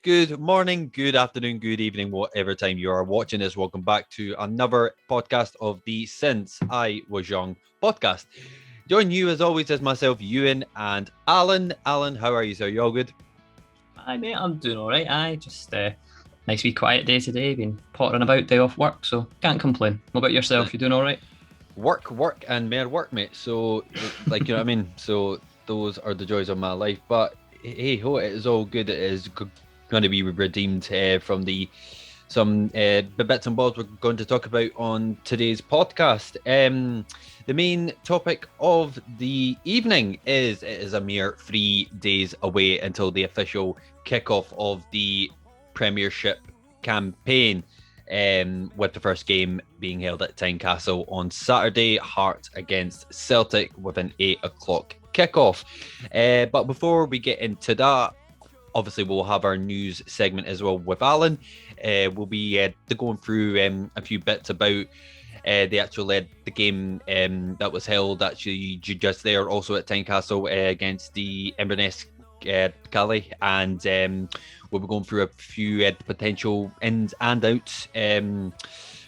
Good morning, good afternoon, good evening, whatever time you are watching this. Welcome back to another podcast of the Since I Was Young podcast. Join you as always as myself, Ewen and Alan. Alan, how are you, sir? You all good? Aye, mate, I'm doing all right. Just nice wee quiet day today. Been pottering about, day off work, so can't complain. What about yourself? You doing all right? Work, and more work, mate. So, you know what I mean? So, those are the joys of my life. But hey ho, it is all good. It is going to be redeemed from some bits and bobs we're going to talk about on today's podcast. The main topic of the evening is it is a mere 3 days away until the official kickoff of the Premiership campaign, with the first game being held at Tynecastle on Saturday, Hearts against Celtic with an 8 o'clock kickoff. But before we get into that, obviously we'll have our news segment as well with Alan. We'll be going through a few bits about the actual the game that was held actually just there, also at Tynecastle against the Inverness Calais, and we'll be going through a few potential ins and outs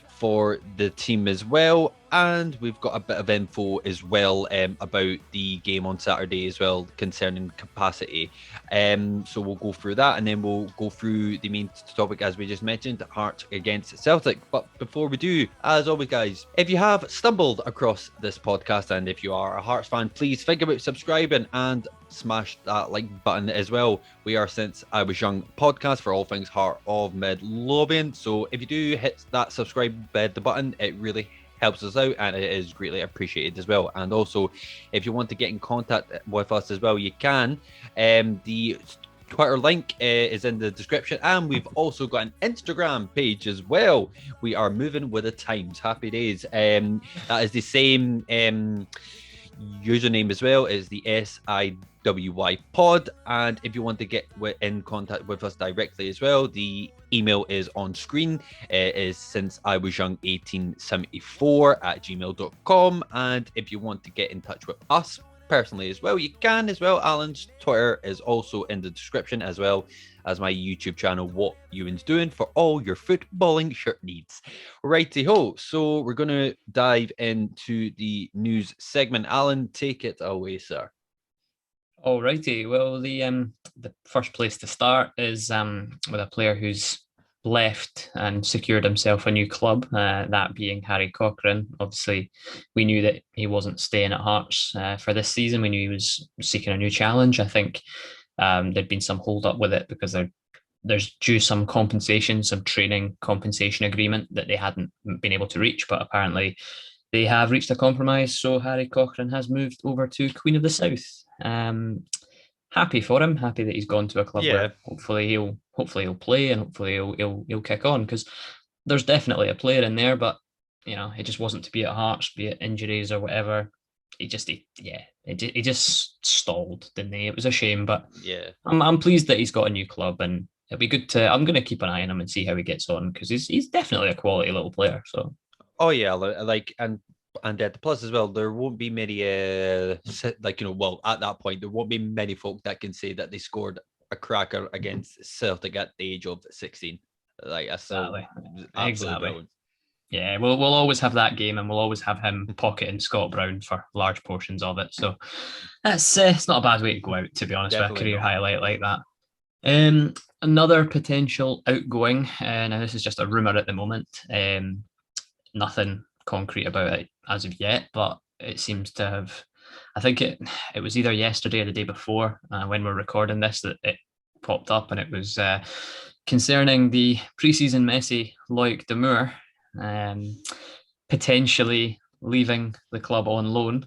for the team as well. And we've got a bit of info as well about the game on Saturday as well concerning capacity. So we'll go through that, and then we'll go through the main topic as we just mentioned, Hearts against Celtic. But before we do, as always, guys, if you have stumbled across this podcast and if you are a Hearts fan, please think about subscribing and smash that like button as well. We are Since I Was Young podcast for all things Heart of Midlothian. So if you do hit that subscribe the button, it really helps us out and it is greatly appreciated as well. And also, if you want to get in contact with us as well, you can. The Twitter link is in the description, and we've also got an Instagram page as well. We are moving with the times. Happy days. That is the same username as well as the SIWY pod. And if you want to get in contact with us directly as well, the email is on screen. It is since I was young 1874 at gmail.com. And if you want to get in touch with us personally as well, you can as well. Alan's Twitter is also in the description, as well as my YouTube channel, What Ewan's Doing, for all your footballing shirt needs. Righty ho. So we're going to dive into the news segment. Alan, take it away, sir. Alrighty. Well, the first place to start is with a player who's left and secured himself a new club, that being Harry Cochran. Obviously, we knew that he wasn't staying at Hearts for this season. We knew he was seeking a new challenge. I think there'd been some hold up with it because there's due some compensation, some training compensation agreement that they hadn't been able to reach, but apparently they have reached a compromise. So Harry Cochran has moved over to Queen of the South. Happy for him. Happy that he's gone to a club where hopefully he'll play and hopefully he'll kick on, because there's definitely a player in there, but you know, it just wasn't to be at Hearts, be it injuries or whatever. He just stalled, didn't he? It was a shame, but yeah, I'm pleased that he's got a new club, and it'll be good to. I'm going to keep an eye on him and see how he gets on, because he's definitely a quality little player. So, oh yeah, like and the plus as well, there won't be many well, at that point there won't be many folk that can say that they scored a cracker against Celtic at the age of 16. Like that's absolutely brilliant. Yeah, we'll always have that game, and we'll always have him pocketing Scott Brown for large portions of it. So that's it's not a bad way to go out, to be honest, with a career highlight like that. Another potential outgoing, now this is just a rumour at the moment. Nothing concrete about it as of yet, but it seems to have. I think it was either yesterday or the day before when we're recording this that it popped up, and it was concerning the pre-season Messi Loic Damour. Potentially leaving the club on loan.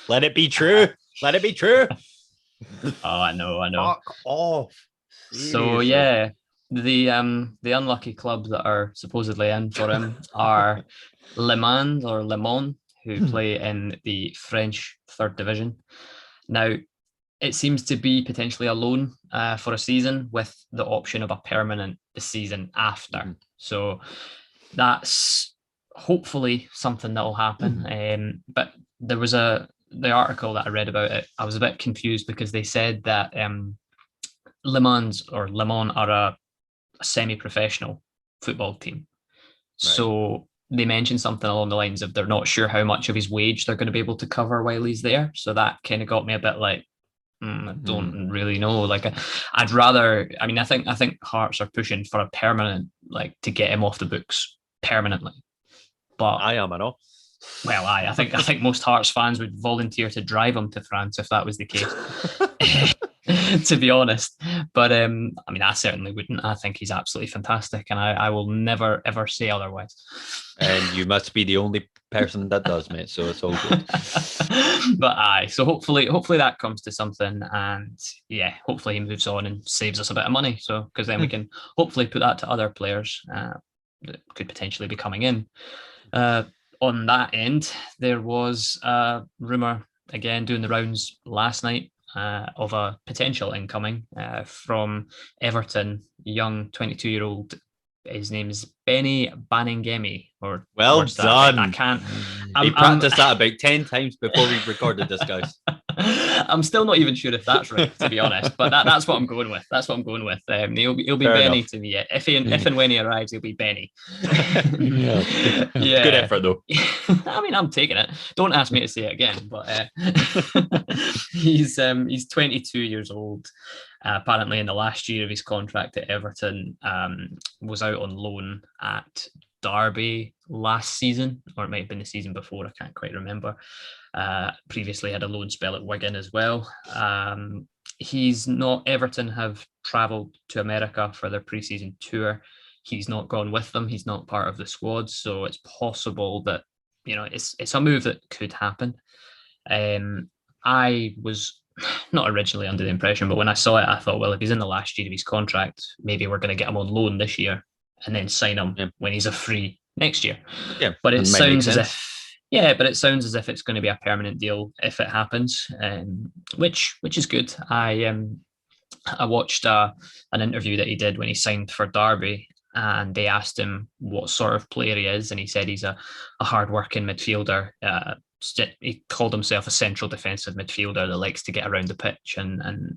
Let it be true. Let it be true. Oh, I know. Fuck off. Seriously. So yeah, the unlucky club that are supposedly in for him are Le Mans, who play in the French third division. Now, it seems to be potentially a loan for a season with the option of a permanent the season after. So that's hopefully something that will happen. But there was the article that I read about it. I was a bit confused because they said that Le Mans are a semi-professional football team. Right. So they mentioned something along the lines of they're not sure how much of his wage they're going to be able to cover while he's there. So that kind of got me a bit like, I don't really know. Like, I'd rather. I mean, I think Hearts are pushing for a permanent, like, to get him off the books permanently. But I am, I know. Well, I think most Hearts fans would volunteer to drive him to France if that was the case. To be honest, but I mean, I certainly wouldn't. I think he's absolutely fantastic, and I will never ever say otherwise. And you must be the only person that does, mate. So it's all good. But so hopefully that comes to something, and yeah, hopefully he moves on and saves us a bit of money. So because then we can hopefully put that to other players that could potentially be coming in. On that end, there was a rumour again doing the rounds last night of a potential incoming from Everton, young 22-year-old. His name is Benny Baningemi. Or well done. I can't. He practiced that about 10 times before we recorded this, guys. I'm still not even sure if that's right, to be honest. But that's what I'm going with. That's what I'm going with. He'll be Fair Benny enough. To me. If and when he arrives, he'll be Benny. Yeah. Good effort, though. I mean, I'm taking it. Don't ask me to say it again. But he's 22 years old. Apparently, in the last year of his contract at Everton, was out on loan at Derby last season, or it might have been the season before. I can't quite remember. Previously had a loan spell at Wigan as well. Everton have travelled to America for their pre-season tour. He's not gone with them. He's not part of the squad, so it's possible that it's a move that could happen. I was not originally under the impression, but when I saw it, I thought, well, if he's in the last year of his contract, maybe we're going to get him on loan this year and then sign him when he's a free next year. Yeah, but it sounds as if it's going to be a permanent deal if it happens, which is good. I watched an interview that he did when he signed for Derby, and they asked him what sort of player he is, and he said he's a hard-working midfielder. He called himself a central defensive midfielder that likes to get around the pitch, and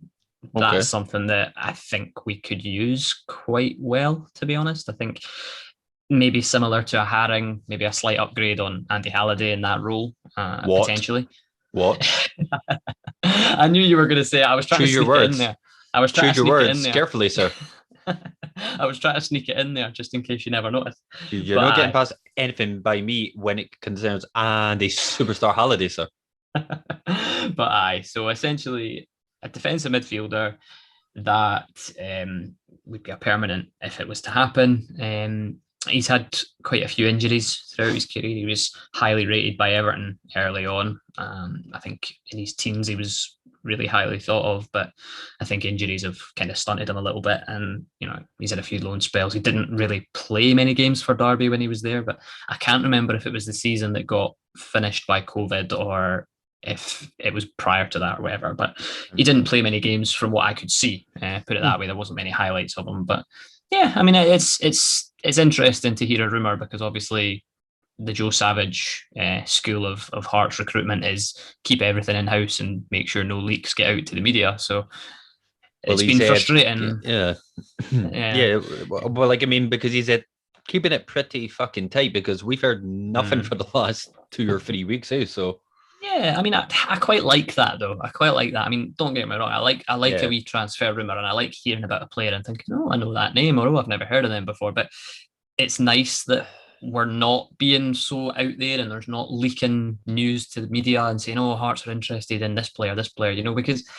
that's something that I think we could use quite well, to be honest. I think maybe similar to a Haring, maybe a slight upgrade on Andy Halliday in that role, potentially. What? I knew you were going to say it. I was trying to sneak it in there. Choose your words carefully, sir. I was trying to sneak it in there just in case you never noticed. You're not getting past anything by me when it concerns Andy Superstar Halliday, sir. So essentially a defensive midfielder that would be a permanent if it was to happen. He's had quite a few injuries throughout his career. He was highly rated by Everton early on. I think in his teens he was really highly thought of, but I think injuries have kind of stunted him a little bit. And, he's had a few loan spells. He didn't really play many games for Derby when he was there, but I can't remember if it was the season that got finished by COVID or if it was prior to that or whatever. But he didn't play many games from what I could see. Put it that way. There wasn't many highlights of him, but yeah, I mean, it's interesting to hear a rumour because obviously the Joe Savage school of Hearts recruitment is keep everything in-house and make sure no leaks get out to the media. So it's been frustrating. Yeah. Well, because he said keeping it pretty fucking tight because we've heard nothing for the last 2 or 3 weeks, so... Yeah, I mean, I quite like that, though. I quite like that. I mean, don't get me wrong. I like a wee transfer rumour and I like hearing about a player and thinking, oh, I know that name, or oh, I've never heard of them before. But it's nice that we're not being so out there and there's not leaking news to the media and saying, oh, Hearts are interested in this player, because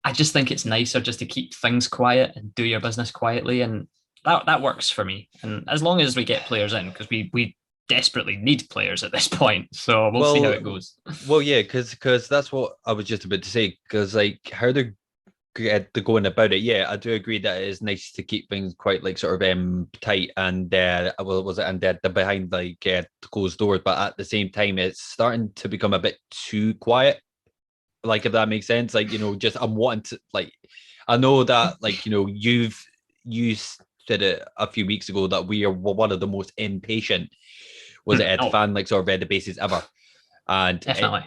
I just think it's nicer just to keep things quiet and do your business quietly. And that works for me. And as long as we get players in, because we desperately need players at this point, so we'll see how it goes. Well, yeah, because that's what I was just about to say. Because how they're going about it, yeah, I do agree that it is nice to keep things quite sort of tight and the behind the closed doors, but at the same time, it's starting to become a bit too quiet. If that makes sense, just I'm wanting to I know that you said it a few weeks ago that we are one of the most impatient. Was it fan sort of databases ever? And definitely.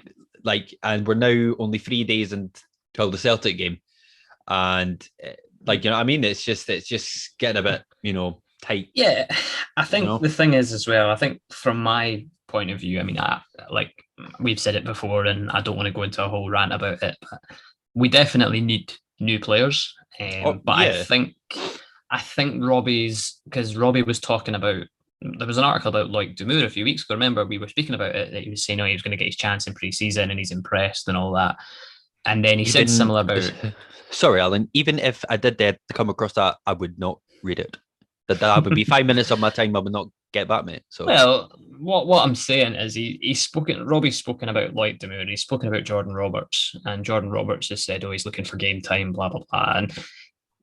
And we're now only 3 days until the Celtic game, and Like, you know what I mean? It's just getting a bit, tight. Yeah, I think know? the thing is as well, I think from my point of view, I mean, like we've said it before, and I don't want to go into a whole rant about it, but we definitely need new players. But yeah. I think because Robbie was talking about, there was an article about Loic Damour a few weeks ago. Remember, we were speaking about it, that he was saying, he was going to get his chance in pre-season and he's impressed and all that. And then he said similar about... Sorry, Alan, even if I did to come across that, I would not read it. That would be 5 minutes of my time I would not get back, mate. So, well, what I'm saying is Robbie's spoken about Loic Damour, he's spoken about Jordan Roberts, and Jordan Roberts has said, he's looking for game time, blah, blah, blah. And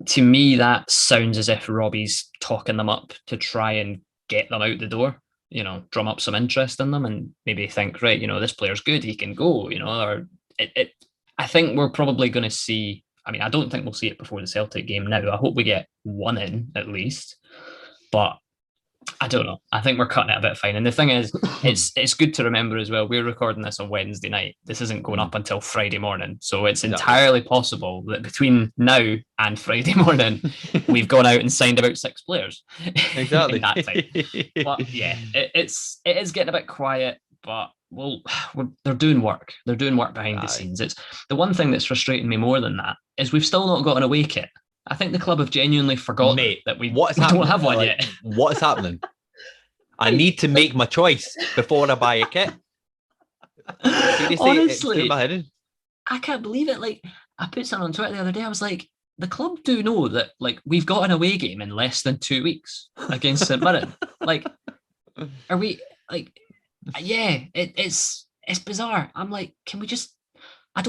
to me, that sounds as if Robbie's talking them up to try and get them out the door, drum up some interest in them and maybe think, right, this player's good, he can go, or I think we're probably going to see, I don't think we'll see it before the Celtic game now. I hope we get one in at least, but I don't know. I think we're cutting it a bit fine. And the thing is, it's good to remember as well, we're recording this on Wednesday night. This isn't going up until Friday morning. So it's entirely possible that between now and Friday morning, we've gone out and signed about 6 players. Exactly. In that time. But yeah, it is getting a bit quiet, but they're doing work. They're doing work behind the scenes. It's the one thing that's frustrating me more than that is we've still not got an away kit. I think the club have genuinely forgotten that we don't have one yet. What is happening? I need to make my choice before I buy a kit. Honestly, I can't believe it. Like, I put something on Twitter the other day. I was like, the club do know that, like, we've got an away game in less than 2 weeks against St Mirren. Like, are we like? Yeah, it's bizarre. I'm like, can we just? I'm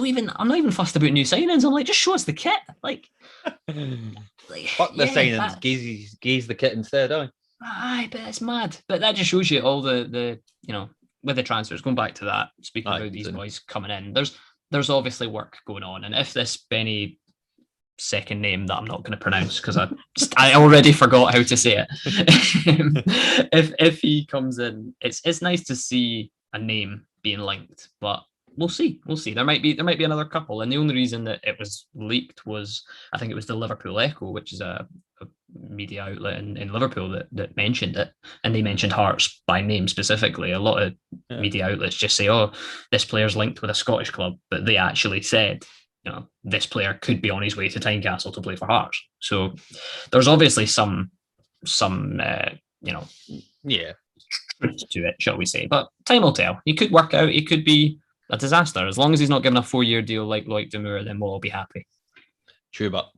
not even fussed about new signings. I'm like, just show us the kit. Like fuck the signings. Gaze the kit instead, Aye, but it's mad. But that just shows you all the with the transfers. Going back to that, speaking about these boys coming in, there's obviously work going on. And if this Benny second name that I'm not going to pronounce because I already forgot how to say it. if he comes in, it's nice to see a name being linked, but we'll see. There might be another couple, and the only reason that it was leaked was I think it was the Liverpool Echo, which is a media outlet in Liverpool that mentioned it, and they mentioned Hearts by name specifically. A lot of media outlets just say, "Oh, this player's linked with a Scottish club," but they actually said, this player could be on his way to Tynecastle to play for Hearts. So there's obviously some truth to it, shall we say? But time will tell. He could work out. He could be a disaster. As long as he's not given a 4-year deal like Loic Damour, then we'll all be happy. True, but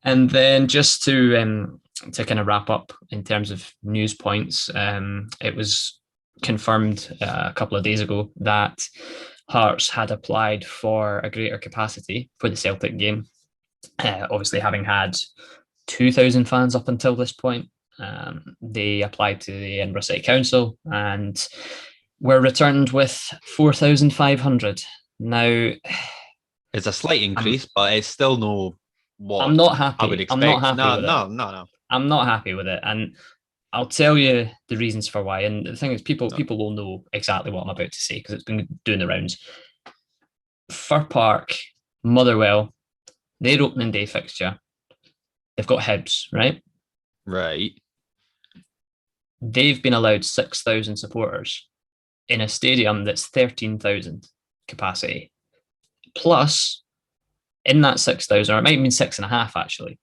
and then just to kind of wrap up in terms of news points, it was confirmed a couple of days ago that Hearts had applied for a greater capacity for the Celtic game. Obviously, having had 2,000 fans up until this point, they applied to the Edinburgh City Council and were returned with 4,500. Now, it's a slight increase, but it's still no what I'm not happy. I would expect. I'm not happy with it. No. I'm not happy with it, and I'll tell you the reasons for why. And the thing is, people will know exactly what I'm about to say because it's been doing the rounds. Fir Park, Motherwell, their opening day fixture, they've got Hibs, right? Right. They've been allowed 6,000 supporters in a stadium that's 13,000 capacity. Plus, in that 6,000, or it might mean 6.5 actually,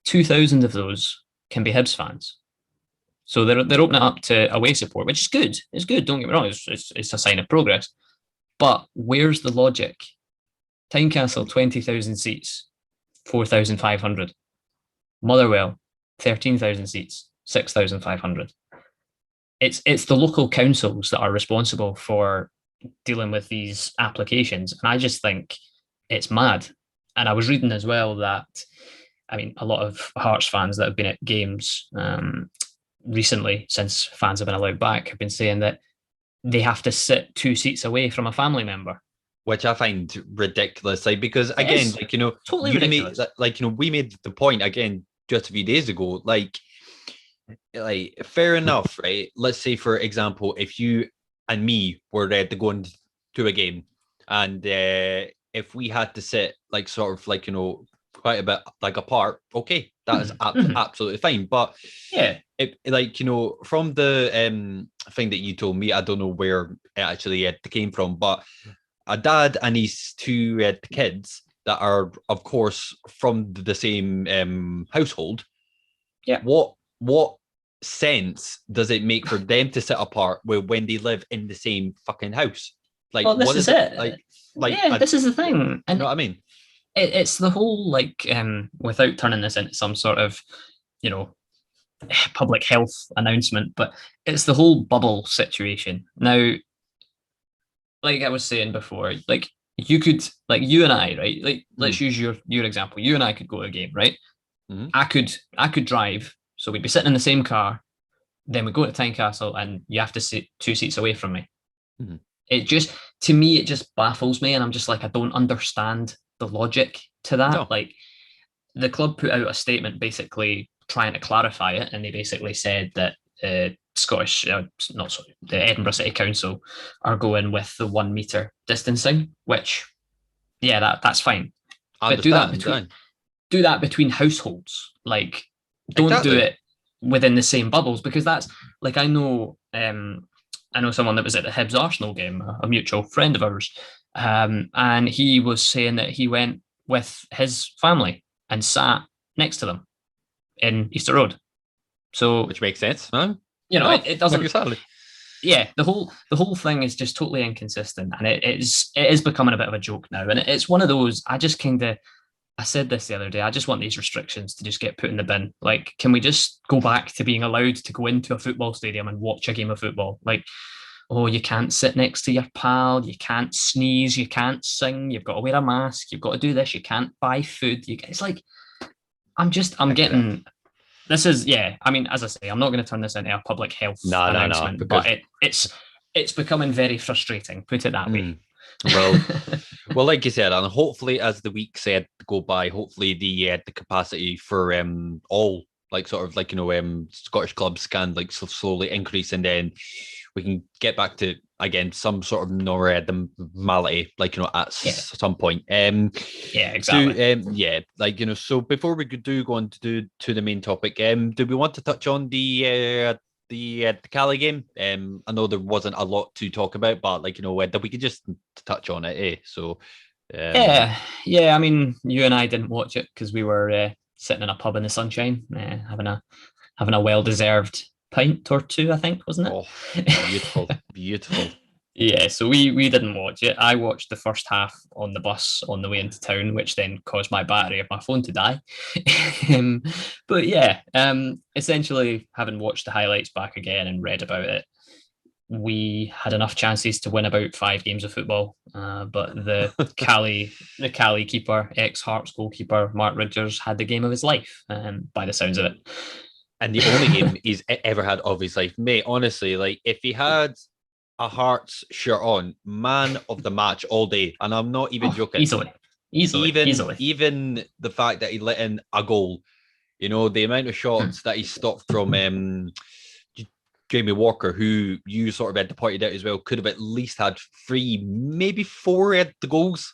2,000 of those can be Hibs fans. So they're opening it up to away support, which is good. It's good. Don't get me wrong. It's a sign of progress. But where's the logic? Tynecastle, 20,000 seats, 4,500. Motherwell, 13,000 seats, 6,500. It's the local councils that are responsible for dealing with these applications. And I just think it's mad. And I was reading as well that, a lot of Hearts fans that have been at games recently, since fans have been allowed back, have been saying that they have to sit 2 seats away from a family member, which I find ridiculous. Like, because again, totally ridiculous. We made the point again just a few days ago. Like fair enough, right? Let's say, for example, if you and me were to go into a game, and if we had to sit like sort of like, quite a bit like apart, okay, that is absolutely fine. But yeah, like, from the thing that you told me, I don't know where it actually came from, but a dad and his two kids that are, of course, from the same household. yeah. What sense does it make for them to sit apart when they live in the same fucking house? Like, Well, this what is is it it. Yeah, this is the thing, you know what I mean? it's the whole like without turning this into some sort of you know public health announcement, but it's the whole bubble situation. Now, like I was saying before, like you could, like you and I, right? Like let's use your example. You and I could go to a game, right? Mm-hmm. I could drive, so we'd be sitting in the same car. Then we go to Tynecastle, and you have to sit 2 seats away from me. Mm-hmm. It just, to me, it just baffles me, and I'm just like, I don't understand the logic to that. No. Like the club put out a statement basically trying to clarify it, and they basically said that Scottish, not sorry, the Edinburgh City Council are going with the 1 meter distancing, which, yeah, that's fine. But do that between households. Like, don't do it within the same bubbles, because that's like I know someone that was at the Hibs Arsenal game, a mutual friend of ours, and he was saying that he went with his family and sat next to them in Easter Road. So, which makes sense, huh? It doesn't. Exactly. Yeah, the whole thing is just totally inconsistent, and it is becoming a bit of a joke now. And it's one of those. I said this the other day. I just want these restrictions to just get put in the bin. Like, can we just go back to being allowed to go into a football stadium and watch a game of football? Like, oh, you can't sit next to your pal, you can't sneeze, you can't sing, you've got to wear a mask, you've got to do this, you can't buy food. It's like, I'm getting. This is, yeah. I mean, as I say, I'm not going to turn this into a public health announcement, because... but it's becoming very frustrating. Put it that way. Well, like you said, and hopefully as the weeks go by, hopefully the capacity for all like sort of like Scottish clubs can like slowly increase, and then we can get back to again some sort of normality, like at some point. Yeah, exactly. So, so before we go on to the main topic, do we want to touch on the Cali game? I know there wasn't a lot to talk about, but that we could just touch on it, So yeah. I mean, you and I didn't watch it because we were sitting in a pub in the sunshine, having a well-deserved pint or two, I think, wasn't it? Oh, beautiful. Yeah, so we didn't watch it. I watched the first half on the bus on the way into town, which then caused my battery of my phone to die. But yeah, essentially, having watched the highlights back again and read about it, we had enough chances to win about 5 games of football. But the Cali keeper, ex-Hearts goalkeeper, Mark Ridgers, had the game of his life, by the sounds of it. And the only game he's ever had of his life. Mate, honestly, like if he had a Hearts shirt on, man of the match all day. And I'm not even joking. Easily. Even the fact that he let in a goal, the amount of shots that he stopped from Jamie Walker, who you sort of had to point out as well, could have at least had 3, maybe 4 at the goals,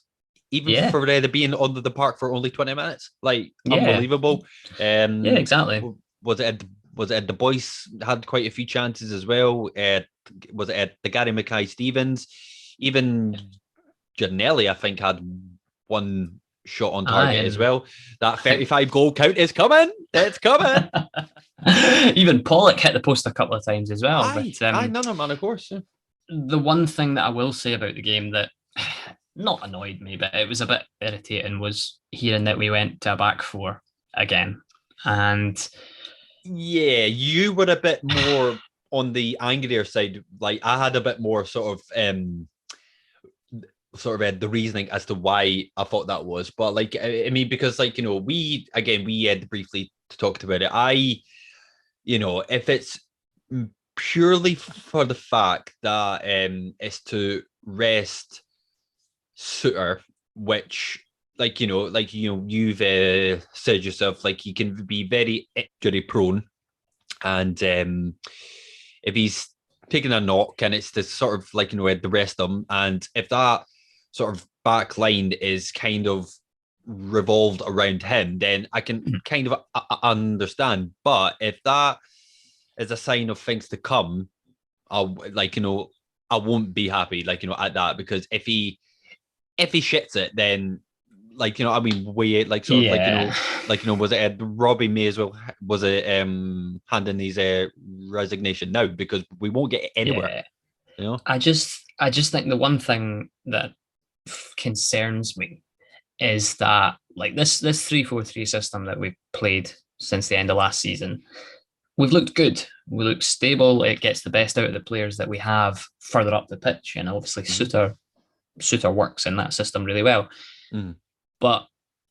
even for being under the park for only 20 minutes. Like, unbelievable. Yeah, exactly. Was it the boys had quite a few chances as well? Was it at the Gary Mackay-Stevens? Even Giannelli, I think, had one shot on target as well. That 35 goal count is coming. It's coming. Even Pollock hit the post a couple of times as well. No, man, of course. Yeah. The one thing that I will say about the game that not annoyed me, but it was a bit irritating, was hearing that we went to a back 4 again. And yeah, you were a bit more on the angrier side. Like I had a bit more sort of the reasoning as to why I thought that was. But like, I mean, because like, we had briefly talked about it. If it's purely for the fact that it's to rest Suter, which you've said yourself, like he can be very injury prone, and if he's taking a knock and it's to sort of the rest of them, and if that sort of back line is kind of revolved around him, then I can kind of understand. But if that is a sign of things to come, I'll like I won't be happy at that, because if he shits it, then I mean, we sort of Yeah. was it Robbie may as well was it handing his resignation now, because we won't get anywhere. Yeah. You know, I just think the one thing that concerns me is that like this 3-4-3 system that we've played since the end of last season, we've looked good. We look stable. It gets the best out of the players that we have further up the pitch, and obviously Suter works in that system really well. mm-hmm. But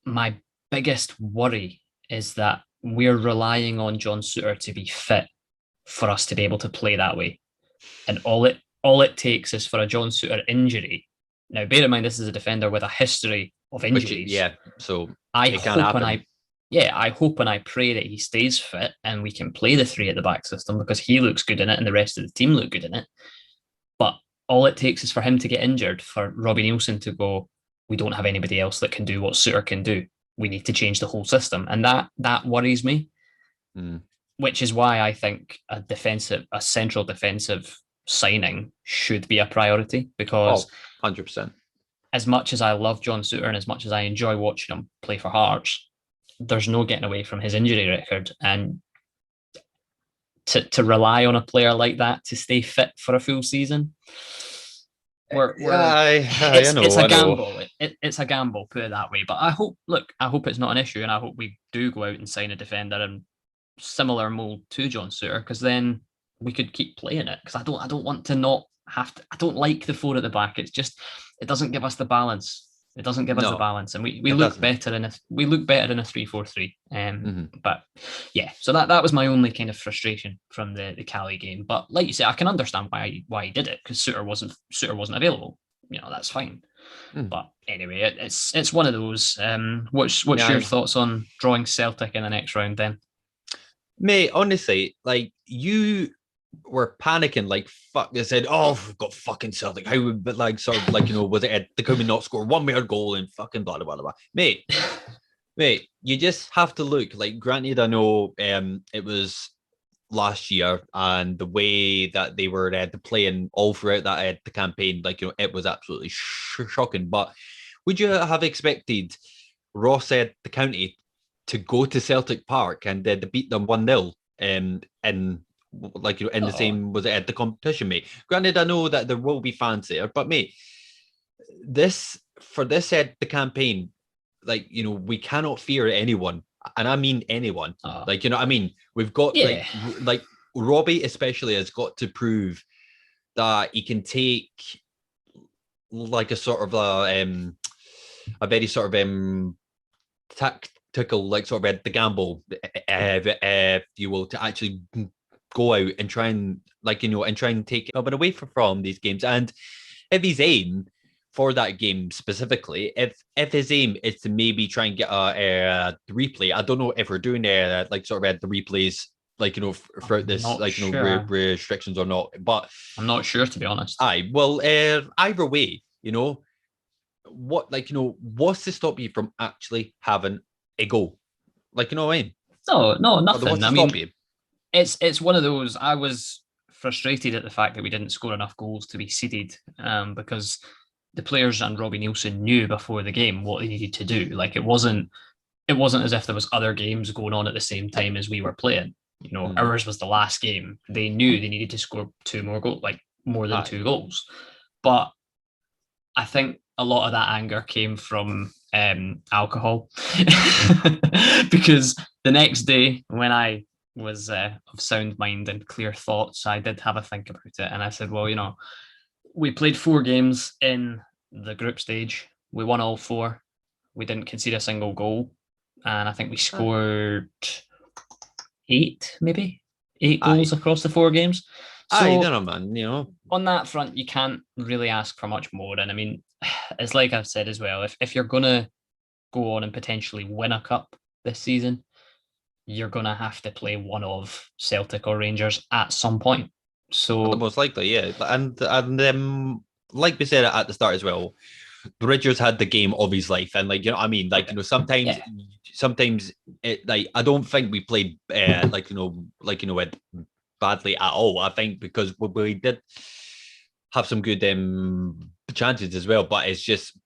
my biggest worry is that we're relying on John Suter to be fit for us to be able to play that way. And all it takes is for a John Suter injury. Now, bear in mind, this is a defender with a history of injuries. Yeah, so I hope and I pray that he stays fit and we can play the three at the back system, because he looks good in it and the rest of the team look good in it. But all it takes is for him to get injured, for Robbie Neilson to go, we don't have anybody else that can do what Suter can do. We need to change the whole system. And that worries me, which is why I think a central defensive signing should be a priority, because 100%. As much as I love John Suter and as much as I enjoy watching him play for Hearts, there's no getting away from his injury record. And to rely on a player like that to stay fit for a full season, it's a gamble. It's a gamble, put it that way. But I hope it's not an issue, and I hope we do go out and sign a defender in similar mold to John Suter, because then we could keep playing it. Because I don't want to not have to. I don't like the four at the back. It's just it doesn't give us the balance. It doesn't give us the balance, and we look better in a 3-4-3. But yeah, so that was my only kind of frustration from the Cali game. But like you say, I can understand why he did it, because Suter wasn't available. That's fine. But anyway, it's one of those. What's your thoughts on drawing Celtic in the next round then? Mate, honestly, you were panicking like fuck. They said, "Oh, we've got fucking Celtic." How would, but was it the Could we not score one more goal and fucking blah blah blah blah? Mate, you just have to look. Granted, I know it was last year, and the way that they were playing all throughout that the campaign, it was absolutely shocking. But would you have expected Ross the County to go to Celtic Park and to beat them 1-0 in the same was it at the competition, mate? Granted, I know that there will be fans there, but mate, the campaign, we cannot fear anyone, and I mean anyone. We've got Robbie especially has got to prove that he can take a sort of a very sort of tactical the gamble, if you will, to actually go out and try and take it away from these games. And if his aim for that game specifically, if his aim is to maybe try and get a replay, I don't know if we're doing the replays throughout this restrictions or not, but I'm not sure, to be honest. Either way, what's to stop you from actually having a goal? What I mean? No, nothing. I mean, it's one of those. I was frustrated at the fact that we didn't score enough goals to be seeded, because the players and Robbie Neilson knew before the game what they needed to do. It wasn't as if there was other games going on at the same time as we were playing. Ours was the last game. They knew they needed to score two more goals, more than two goals. But I think a lot of that anger came from alcohol, because the next day when I was of sound mind and clear thoughts, I did have a think about it, and I said, well, we played 4 games in the group stage. We won all 4. We didn't concede a single goal, and I think we scored 8 goals across the 4 games. So I don't know, man. On that front, you can't really ask for much more. And I mean, it's like I've said as well, if you're going to go on and potentially win a cup this season, you're going to have to play one of Celtic or Rangers at some point. So most likely, yeah. And like we said at the start as well, Bridgers had the game of his life, and like, you know what I mean, like, you know, sometimes it, like, I don't think we played with badly at all. I think because we did have some good chances as well, but it's just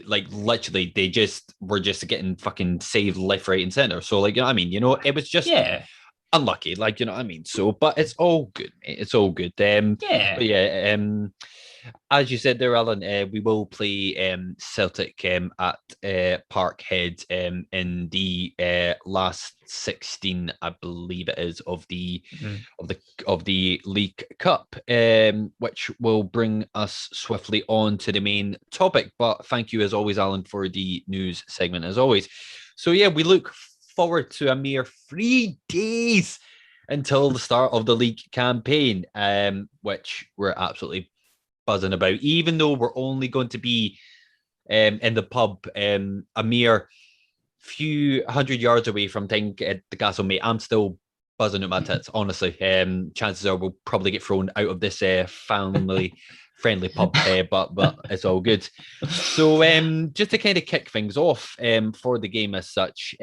like literally they just were just getting fucking saved left, right, and center. So like, you know what I mean, you know, it was just unlucky, like, you know what I mean. So, but it's all good, mate. It's all good. But yeah, as you said there, Alan, we will play Celtic at Parkhead in the last 16, I believe it is, of the League Cup, which will bring us swiftly on to the main topic. But thank you, as always, Alan, for the news segment, as always. So yeah, we look forward to a mere 3 days until the start of the league campaign, which we're absolutely buzzing about, even though we're only going to be in the pub a mere few hundred yards away from Tynecastle, mate. I'm still buzzing at my tits, honestly. Chances are we'll probably get thrown out of this family friendly pub, but it's all good. So just to kind of kick things off for the game as such,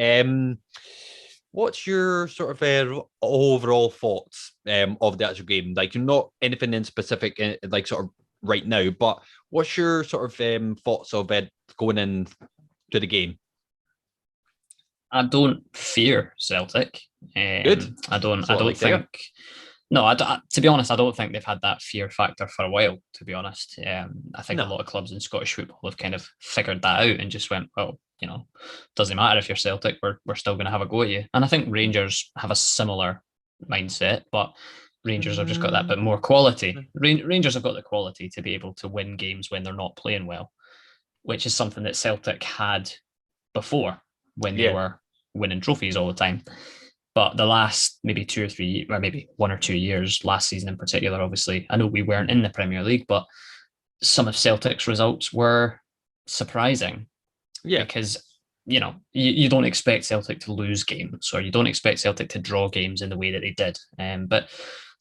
what's your sort of overall thoughts of the actual game? Like, not anything in specific, like sort of right now, but what's your sort of thoughts of going in to the game? I don't fear Celtic. Good. I don't think. No, to be honest, I don't think they've had that fear factor for a while, to be honest. I think a lot of clubs in Scottish football have kind of figured that out and just went, well, you know, doesn't matter if you're Celtic, we're still going to have a go at you. And I think Rangers have a similar mindset, but Rangers have just got that bit more quality. Rangers have got the quality to be able to win games when they're not playing well, which is something that Celtic had before when they were winning trophies all the time. But the last maybe 2 or 3, or maybe 1 or 2 years, last season in particular, obviously, I know we weren't in the Premier League, but some of Celtic's results were surprising. Yeah. Because, you know, you don't expect Celtic to lose games, or you don't expect Celtic to draw games in the way that they did. But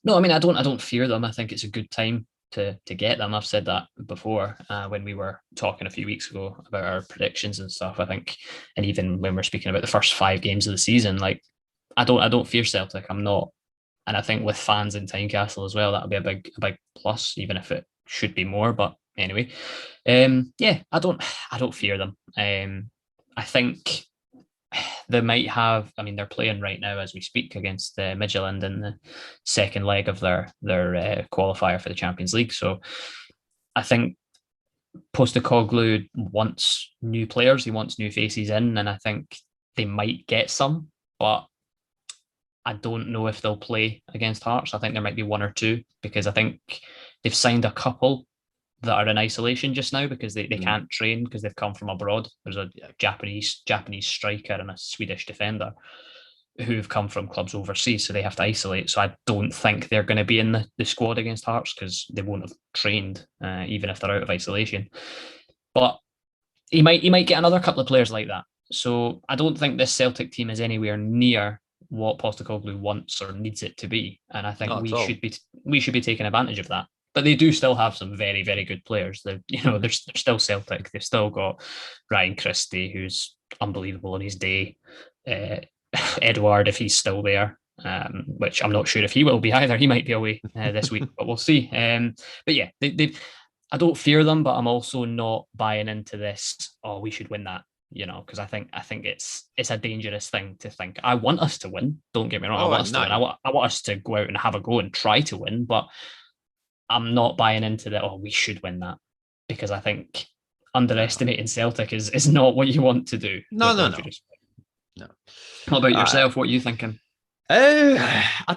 no, I mean, I don't fear them. I think it's a good time to get them. I've said that before when we were talking a few weeks ago about our predictions and stuff. I think, and even when we're speaking about the first 5 games of the season, like, I don't fear Celtic. I'm not, and I think with fans in Tynecastle as well, that'll be a big plus, even if it should be more. But anyway, I don't fear them. I think they might have. I mean, they're playing right now as we speak against Midtjylland in the second leg of their qualifier for the Champions League. So I think Postecoglou wants new players. He wants new faces in, and I think they might get some, but I don't know if they'll play against Hearts. I think there might be 1 or 2, because I think they've signed a couple that are in isolation just now because they can't train because they've come from abroad. There's a Japanese striker and a Swedish defender who've come from clubs overseas, so they have to isolate. So I don't think they're going to be in the squad against Hearts because they won't have trained, even if they're out of isolation. But he might get another couple of players like that. So I don't think this Celtic team is anywhere near what Postecoglou wants or needs it to be, and I think we should be taking advantage of that. But they do still have some very, very good players. They're still Celtic. They've still got Ryan Christie, who's unbelievable in his day. Edouard, if he's still there, which I'm not sure if he will be either. He might be away this week, but we'll see. But yeah, I don't fear them, but I'm also not buying into this. Oh, we should win that. You know, because I think it's a dangerous thing to think. I want us to win. Don't get me wrong. I want us to win. I want us to go out and have a go and try to win. But I'm not buying into that. Oh, we should win that, because I think underestimating Celtic is not what you want to do. No. What about yourself? What are you thinking? I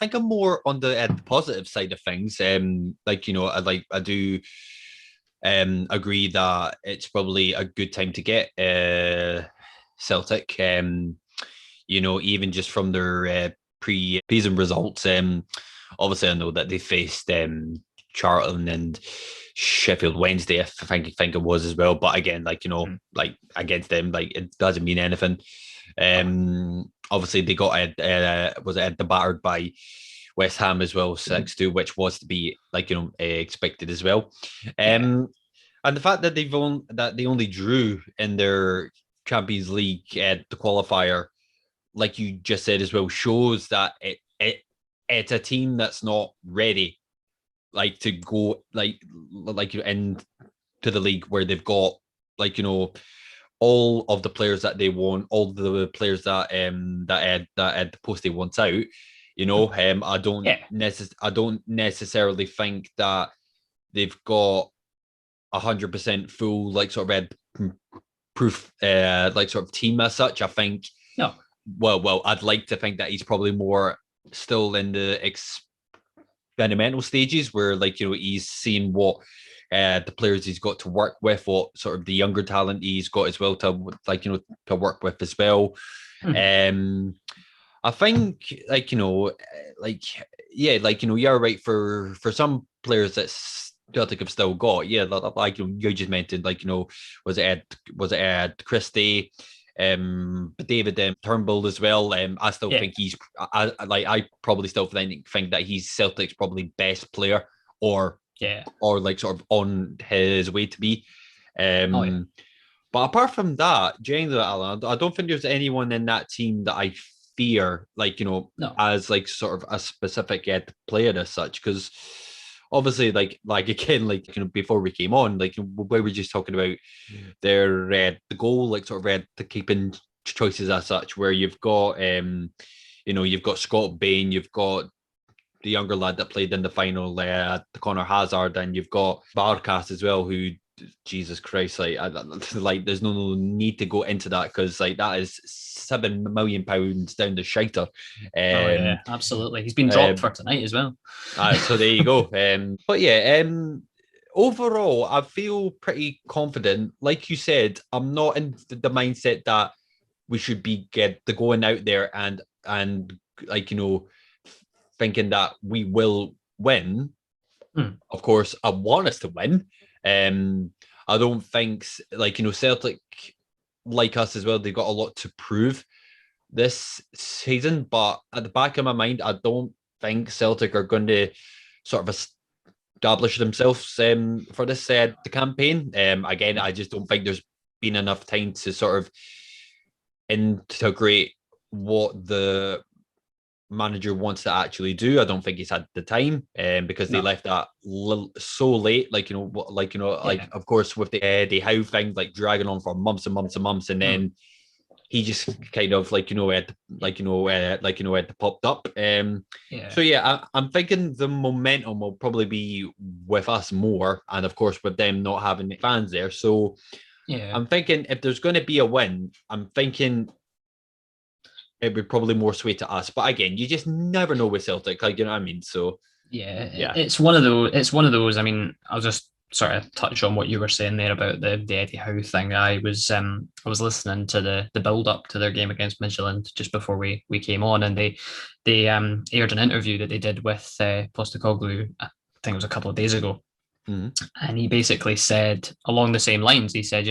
think I'm more on the positive side of things. Like, you know, I do agree that it's probably a good time to get Celtic. You know, even just from their pre-season results. Obviously, I know that they faced Charlton and Sheffield Wednesday, I think it was as well. But again, like, you know, like against them, like it doesn't mean anything. Obviously, they got battered by West Ham as well, 6-2, which was to be, like, you know, expected as well. And the fact that they only drew in their Champions League the qualifier, like you just said as well, shows that it's a team that's not ready, like to go into the league where they've got all of the players that they want, all the players that the post they want out. I don't necessarily think that they've got 100% full sort of red proof sort of team as such. I think no. Well, I'd like to think that he's probably more still in the experimental stages where he's seeing what the players he's got to work with, what sort of the younger talent he's got as well to to work with as well. Mm-hmm. I think you're right for some players that Celtic have still got. Yeah, you just mentioned, was it Ed Christie, David Turnbull as well. I still think I probably still think that he's Celtic's probably best player, or sort of on his way to be. But apart from that, generally, Alan, I don't think there's anyone in that team that I fear, as sort of a specific player as such, because obviously, before we came on, we were just talking about their the goal, sort of the keeping choices as such, where you've got you've got Scott Bain, you've got the younger lad that played in the final, the Connor Hazard, and you've got Barkas as well, who, Jesus Christ, there's no need to go into that because that is £7 million down the shiter. Absolutely. He's been dropped for tonight as well. So there you go. But overall, I feel pretty confident. Like you said, I'm not in the mindset that we should be going out there and thinking that we will win. Of course, I want us to win. I don't think Celtic, like us as well, they've got a lot to prove this season, but at the back of my mind, I don't think Celtic are going to sort of establish themselves for this the campaign. Again, I just don't think there's been enough time to sort of integrate what the manager wants to actually do. I don't think he's had the time because they left that so late, of course with the Eddie Howe thing dragging on for months and months and months, and then he just kind of had popped up. So I'm thinking the momentum will probably be with us more, and of course with them not having fans there. So I'm thinking if there's going to be a win, I'm thinking it would probably more sway to us. But again, you just never know with Celtic, you know what I mean? So it's one of those. I mean, I'll just sort of touch on what you were saying there about the Eddie Howe thing. I was listening to the build up to their game against Midtjylland just before we came on, and they aired an interview that they did with Postecoglou. I think it was a couple of days ago, and he basically said along the same lines. He said,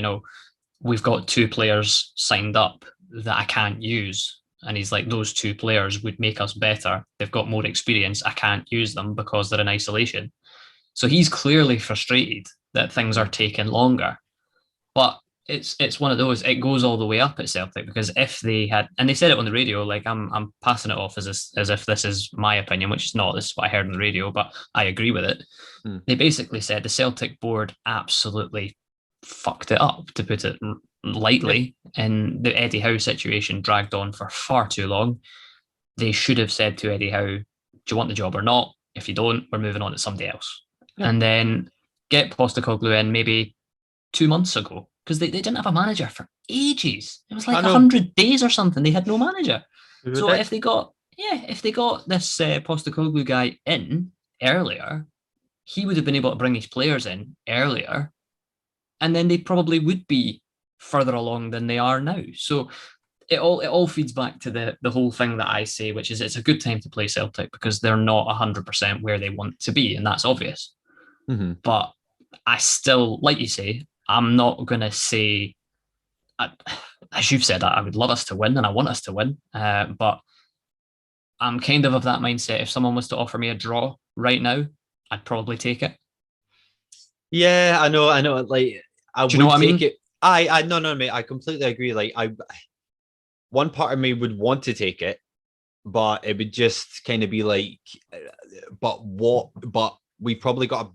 we've got 2 players signed up that I can't use. And he's like, those 2 players would make us better. They've got more experience. I can't use them because they're in isolation. So he's clearly frustrated that things are taking longer. But it's one of those, it goes all the way up at Celtic, because if they had, and they said it on the radio, I'm passing it off as if this is my opinion, which is not, this is what I heard on the radio, but I agree with it. They basically said the Celtic board absolutely fucked it up, to put it lightly, and the Eddie Howe situation dragged on for far too long. They should have said to Eddie Howe, do you want the job or not? If you don't, we're moving on to somebody else. And then get Postecoglou in maybe 2 months ago, because they didn't have a manager for ages. It was 100 days or something. They had no manager. So if they got this Postecoglou guy in earlier, he would have been able to bring his players in earlier, and then they probably would be further along than they are now. So it all feeds back to the whole thing that I say, which is it's a good time to play Celtic because they're not 100% where they want to be, and that's obvious. But I still, like you say, I'm not going to say, as you've said, I would love us to win and I want us to win, but I'm kind of that mindset. If someone was to offer me a draw right now, I'd probably take it. Yeah, I know. Like, I Do you know would what I take mean? it. No, mate. I completely agree. Like, one part of me would want to take it, but it would just kind of be like, but what? But we probably got a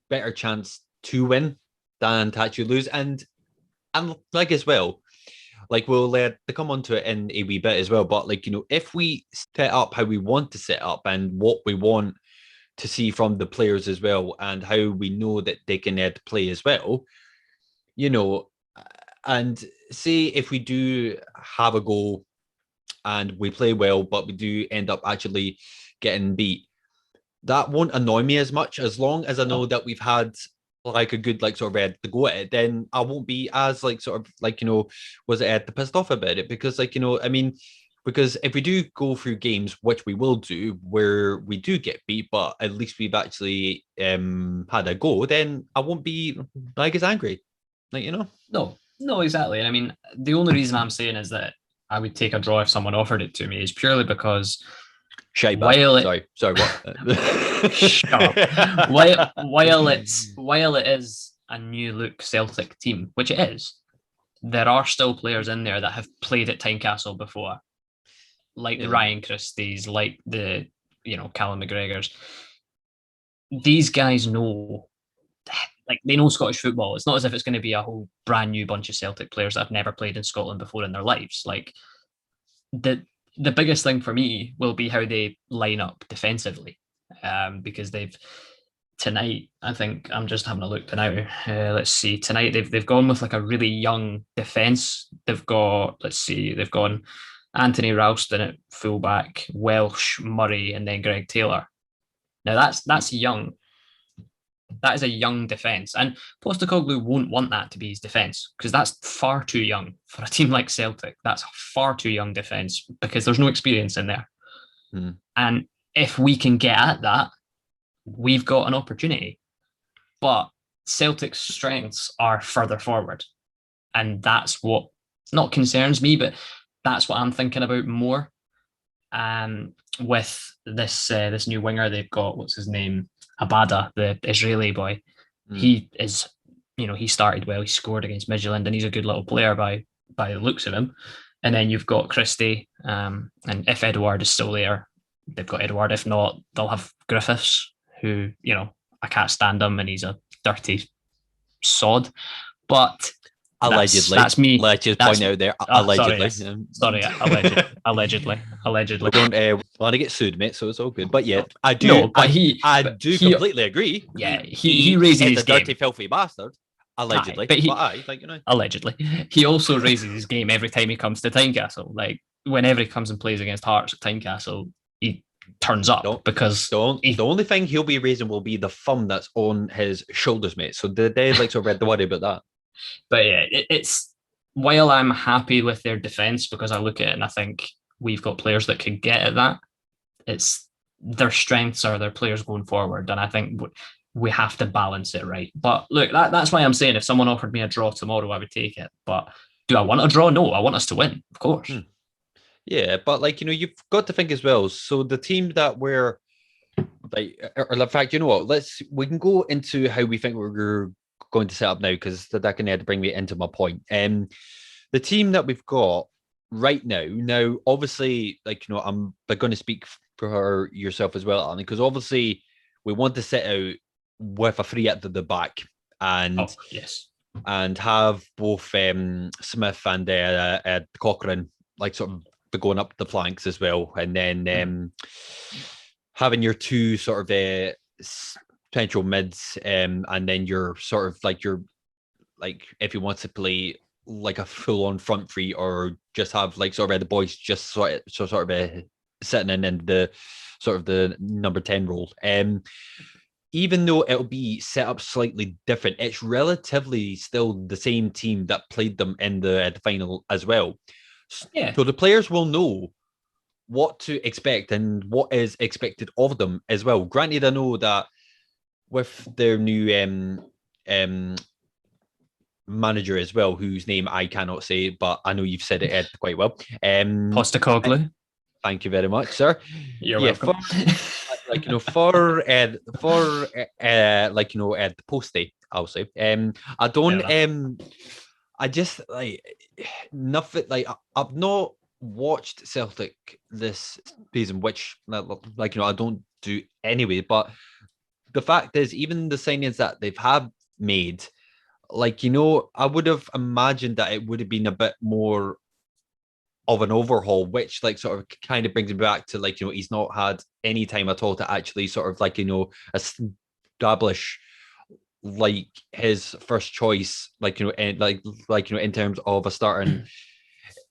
better chance to win than to actually lose, and like as well, like we'll to come on to it in a wee bit as well. But like if we set up how we want to set up and what we want to see from the players as well, and how we know that they can play as well, you know, and say if we do have a goal and we play well, but we do end up actually getting beat, that won't annoy me as much as long as I know No, that we've had like a good like sort of to go at it. Then I won't be as like sort of like was it pissed off about it because like I mean. Because if we do go through games, which we will do, where we do get beat, but at least we've actually had a go, then I won't be like as angry. Like no, exactly. And I mean, the only reason I'm saying is that I would take a draw if someone offered it to me is purely because Shiba. while it Sorry, what? shut up, while it is a new look Celtic team, which it is, there are still players in there that have played at Tynecastle before, like the Yeah. Ryan Christies, like the Callum McGregors. These guys know, like they know Scottish football. It's not as if it's going to be a whole brand new bunch of Celtic players that have never played in Scotland before in their lives. Like the biggest thing for me will be how they line up defensively, because they've tonight. I think I'm just having a look now. Let's see. Tonight they've gone with like a really young defense. They've gone Anthony Ralston at fullback, Welsh, Murray, and then Greg Taylor. Now that's young. That is a young defence, and Postecoglou won't want that to be his defence because that's far too young for a team like Celtic. That's far too young defence because there's no experience in there. Hmm. And if we can get at that, we've got an opportunity. But Celtic's strengths are further forward, and that's what not concerns me, but that's what I'm thinking about more. With this new winger they've got, what's his name, Abada, the Israeli boy. Hmm. He is, he started well. He scored against Midtjylland, and he's a good little player by the looks of him. And then you've got Christie, and if Edward is still there, they've got Edward. If not, they'll have Griffiths, who I can't stand him, and he's a dirty sod. But Allegedly. that's me. Let's just That's point out there. sorry, Allegedly. yes. Sorry, allegedly. We don't want to get sued, mate. So it's all good. But yeah, I do. No, but I do he completely agree. Yeah, he raises is his a dirty, game. filthy bastard. Allegedly, allegedly, he also raises his game every time he comes to Tynecastle. Like whenever he comes and plays against Hearts at Tynecastle, he turns up because the only thing he'll be raising will be the thumb that's on his shoulders, mate. So they like to read the worry about that. But yeah, it's while I'm happy with their defense because I look at it and I think we've got players that can get at that. It's their strengths are their players going forward, and I think we have to balance it right. But look, that's why I'm saying if someone offered me a draw tomorrow, I would take it. But do I want a draw? No, I want us to win, of course. Yeah, but like you've got to think as well. So the team that we're like, or in fact, you know what? We can go into how we think we're going to set up now because that can bring me into my point. The team that we've got right now. Now, obviously, like I'm going to speak for yourself as well, Alan, because obviously we want to set out with a three at the back and yes, and have both Smith and Cochran like sort of going up the flanks as well, and then having your two sort of potential mids, and then you're sort of like if you want to play like a full on front three or just have like sort of the boys just sort of sitting in the sort of the number 10 role. Even though it'll be set up slightly different, it's relatively still the same team that played them in the final as well. Yeah. So the players will know what to expect and what is expected of them as well. Granted, I know that with their new manager as well, whose name I cannot say, but I know you've said it, Ed, quite well. Postecoglou. Thank you very much, sir. You're welcome. For the Postie, I'll say. I don't. I just like nothing. Like I've not watched Celtic this season, which like I don't do anyway. But the fact is, even the signings that they've had made, like I would have imagined that it would have been a bit more of an overhaul, which like sort of kind of brings me back to like he's not had any time at all to actually sort of like establish like his first choice, like and in terms of a starting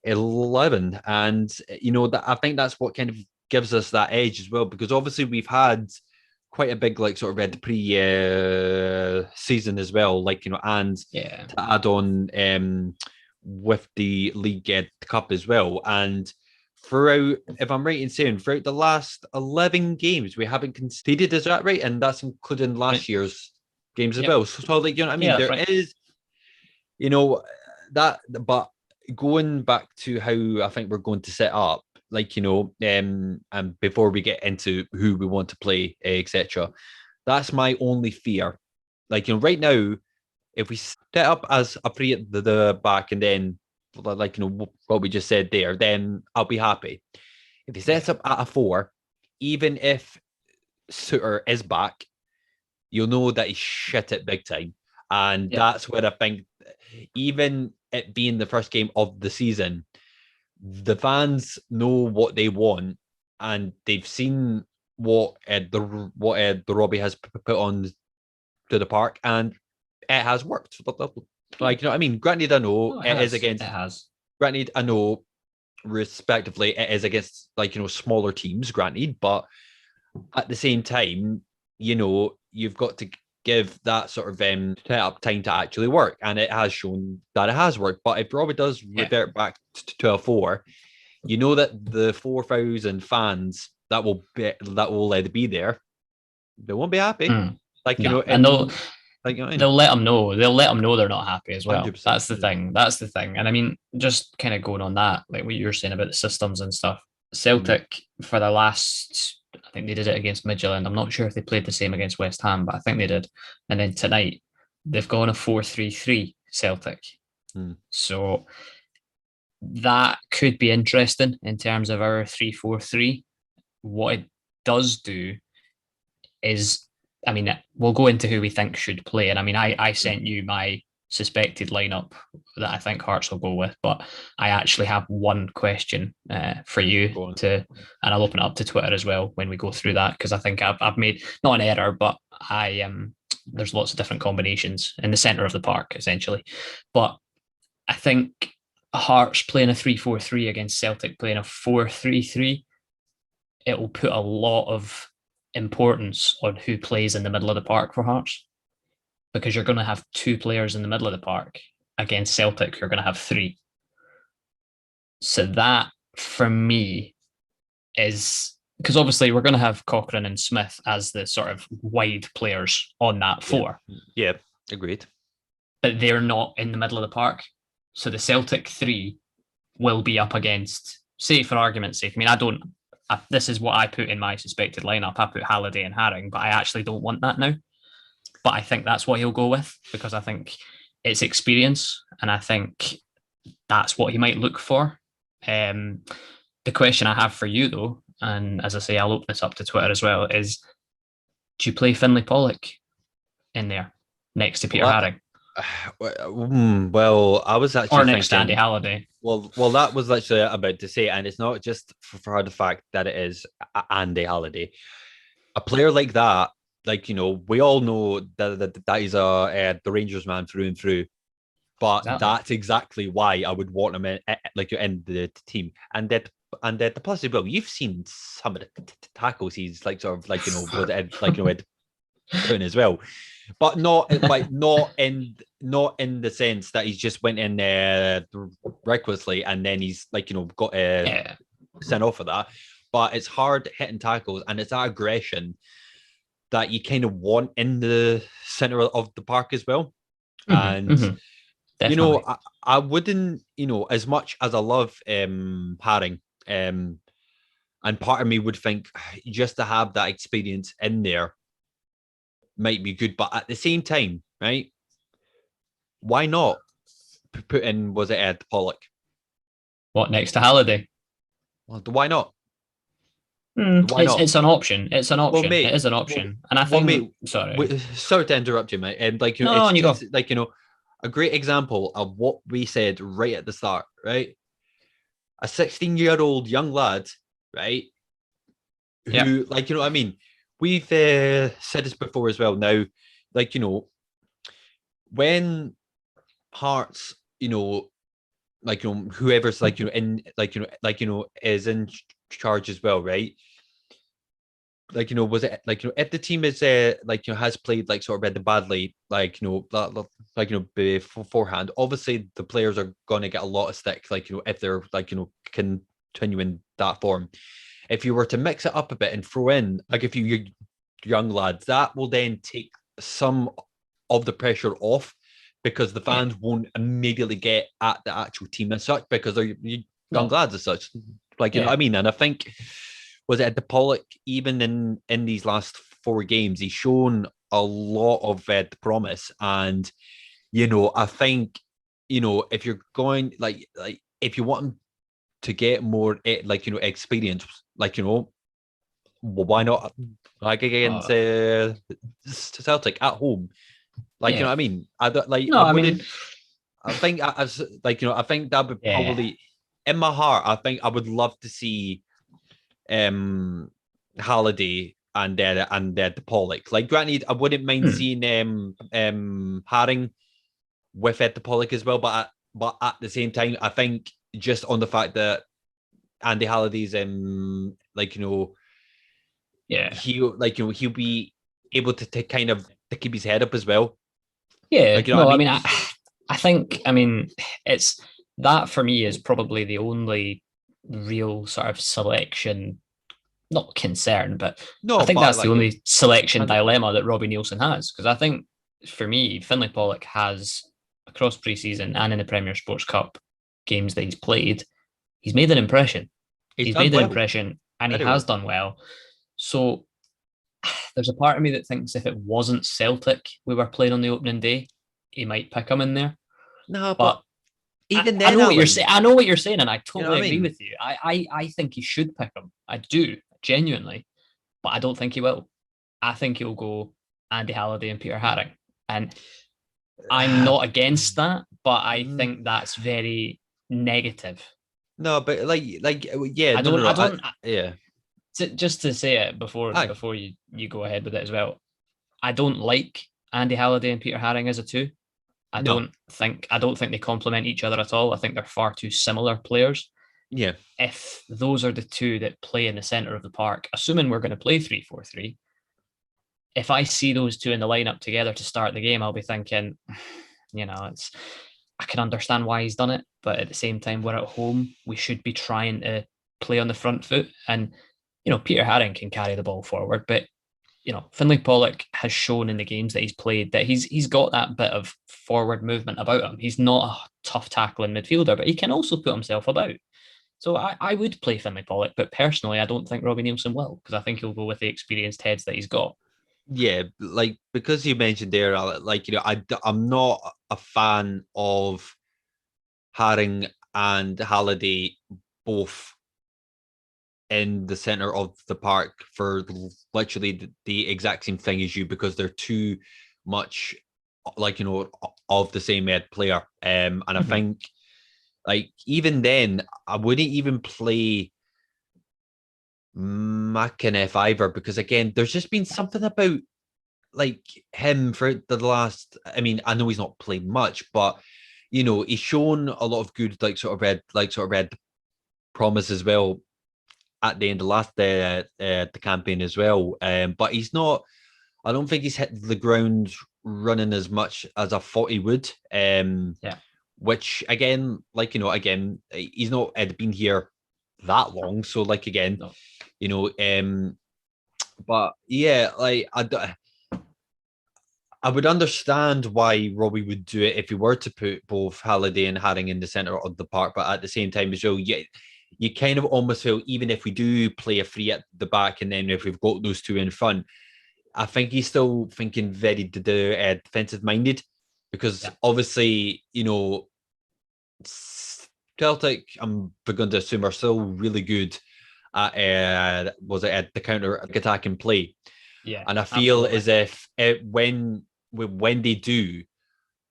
11, and that I think that's what kind of gives us that edge as well, because obviously we've had quite a big like sort of red pre season as well, like and to add on with the league cup as well, and throughout, if I'm right in saying, throughout the last 11 games we haven't conceded, is that right? And that's including last year's games as well. So like what I mean, there is that, but going back to how I think we're going to set up, like and before we get into who we want to play, etc., that's my only fear. Like right now, if we set up as a three at the back and then like what we just said there, then I'll be happy. If he sets up at a 4, even if Suter is back, you'll know that he's shit at big time. And that's where I think, even it being the first game of the season, the fans know what they want, and they've seen what the Robbie has put on to the park, and it has worked. Like what I mean? Granted, I know it is against. It has. Granted, I know, respectively, it is against like smaller teams. Granted, but at the same time, you've got to give that sort of set up time to actually work, and it has shown that it has worked. But if Robbie does revert back to a 4, that the 4,000 fans that will be there, they won't be happy. Like and they'll let them know. They'll let them know they're not happy as well. That's the thing. And I mean, just kind of going on that, like what you were saying about the systems and stuff. Celtic for the last, I think they did it against Midtjylland. I'm not sure if they played the same against West Ham, but I think they did. And then tonight they've gone a 4-3-3 Celtic. So that could be interesting in terms of our 3-4-3. What it does do is, I mean, we'll go into who we think should play. And I mean, I sent you my suspected lineup that I think Hearts will go with, but I actually have one question for you and I'll open it up to Twitter as well when we go through that, because I think I've made not an error, but there's lots of different combinations in the centre of the park essentially. But I think Hearts playing a 3-4-3 against Celtic playing a 4-3-3, it will put a lot of importance on who plays in the middle of the park for Hearts, because you're going to have 2 players in the middle of the park against Celtic. You're going to have 3. So that for me is, because obviously we're going to have Cochran and Smith as the sort of wide players on that 4. Yeah, agreed. But they're not in the middle of the park. So the Celtic 3 will be up against, say for argument's sake, I mean, this is what I put in my suspected lineup. I put Halliday and Haring, but I actually don't want that now. But I think that's what he'll go with, because I think it's experience, and I think that's what he might look for. The question I have for you, though, and as I say, I'll open this up to Twitter as well, is do you play Finlay Pollock in there next to Peter Haring? Well, I was actually next to Andy Halliday. Well, that was literally about to say, and it's not just for the fact that it is Andy Halliday. A player like that, like we all know that he's the Rangers man through and through. But that's exactly why I would want him in the team. And that the plus as well, you've seen some of the tackles he's like sort of like doing as well, but not in the sense that he's just went in there recklessly and then he's got sent off for that. But it's hard hitting tackles, and it's that aggression that you kind of want in the center of the park as well. And I wouldn't, as much as I love Haring, and part of me would think just to have that experience in there might be good, but at the same time, right? Why not put in, was it Ed Pollock? What, next to Halliday? Well, why not? Why not? It's an option. It's an Well, option. It mate. is an Well, option. And I well, think, mate. sorry. Sorry to interrupt you, mate. And like, No, it's on you go. like, a great example of what we said right at the start, right? A 16-year-old young lad, right? Yeah. Who, like, what I mean? We've said this before as well. Now, like, when Hearts, like, whoever's like, in is in charge as well, right? Like, was it like, if the team is like, has played like sort of rather badly, like, like, beforehand, obviously the players are going to get a lot of stick, like, if they're like, continuing that form. If you were to mix it up a bit and throw in like a few young lads, that will then take some of the pressure off, because the fans won't immediately get at the actual team as such, because they're young No. lads as such. Like, you know Yeah. what I mean? And I think, was it the Pollock, even in these last 4 games, he's shown a lot of promise. And, I think, if you're going like if you want him to get more like, experience, like, well, why not, like, against Celtic at home? Like, you know Yeah. what I mean? I don't like. No, I I mean, wouldn't. I think as like, I think that would yeah. probably, in my heart, I think I would love to see Halliday and the Pollock. Like, granted, I wouldn't mind Hmm. seeing Haring with Ed the Pollock as well, but at the same time, I think just on the fact that Andy Halliday's like, Yeah. he'll like, he'll be able to kind of to keep his head up as well. Yeah. Like, you know what No, I I mean? mean, I think, I mean, it's that for me is probably the only real sort of selection, not concern, but I No, think but that's the like, only selection 100%. dilemma that Robbie Nielsen has. Because I think for me, Finlay Pollock has across pre-season and in the Premier Sports Cup games that he's played, he's made an impression. He's He's done made an well, impression and he very has well. done well. So there's a part of me that thinks if it wasn't Celtic we were playing on the opening day, he might pick him in there. No, But but even I then, know what you're Alan, saying. I know what you're saying, and I you know what totally I agree mean? with you. I think he should pick him. I do genuinely, but I don't think he will. I think he'll go Andy Halliday and Peter Haring, and I'm not against that, but I think that's very negative. No, but yeah, I no, no, don't. no. I don't. Yeah, Just to say it aye, before you go ahead with it as well. I don't like Andy Halliday and Peter Haring as a two. no, I don't think they complement each other at all. I think they're far too similar players. yeah, If those are the two that play in the center of the park, assuming we're going to play 3-4-3, if I see those two in the lineup together to start the game, I'll be thinking, it's I can understand why he's done it, but at the same time, we're at home. We should be trying to play on the front foot. And Peter Haring can carry the ball forward, but Finlay Pollock has shown in the games that he's played that he's got that bit of forward movement about him. He's not a tough tackling midfielder, but he can also put himself about. So I would play Finlay Pollock, but personally, I don't think Robbie Nielsen will, because I think he'll go with the experienced heads that he's got. yeah. Like, because you mentioned there, like, I'm not a fan of Haring and Halliday both in the center of the park for literally the exact same thing as you, because they're too much like, of the same player. And I Mm-hmm. think, like, even then, I wouldn't even play Mckenith either, because again, there's just been something about like him for the last. I mean, I know he's not played much, but he's shown a lot of good, like sort of red promise as well at the end of the campaign as well. But he's not. I don't think he's hit the ground running as much as I thought he would. Yeah. Which again, like, again, he's not been here that long, so like, again, No. you know, um, but yeah, like, I would understand why Robbie would do it if he were to put both Halliday and Haring in the centre of the park, but at the same time as well, you kind of almost feel, even if we do play a free at the back, and then if we've got those two in front, I think he's still thinking very defensive minded, because obviously, Celtic, I'm going to assume, are still really good at at the counter attacking play. Yeah, And I feel absolutely. as if when they do,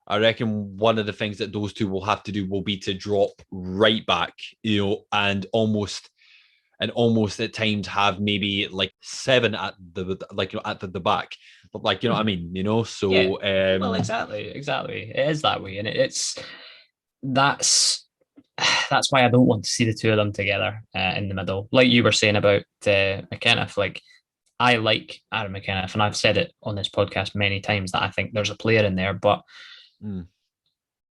I reckon one of the things that those two will have to do will be to drop right back, and almost at times have maybe like seven at the back, but what I mean, Yeah. so Well, exactly. It is that way, and that's that's why I don't want to see the two of them together in the middle. Like you were saying about Mckenith, like I like Aaron Mckenith, and I've said it on this podcast many times that I think there's a player in there, but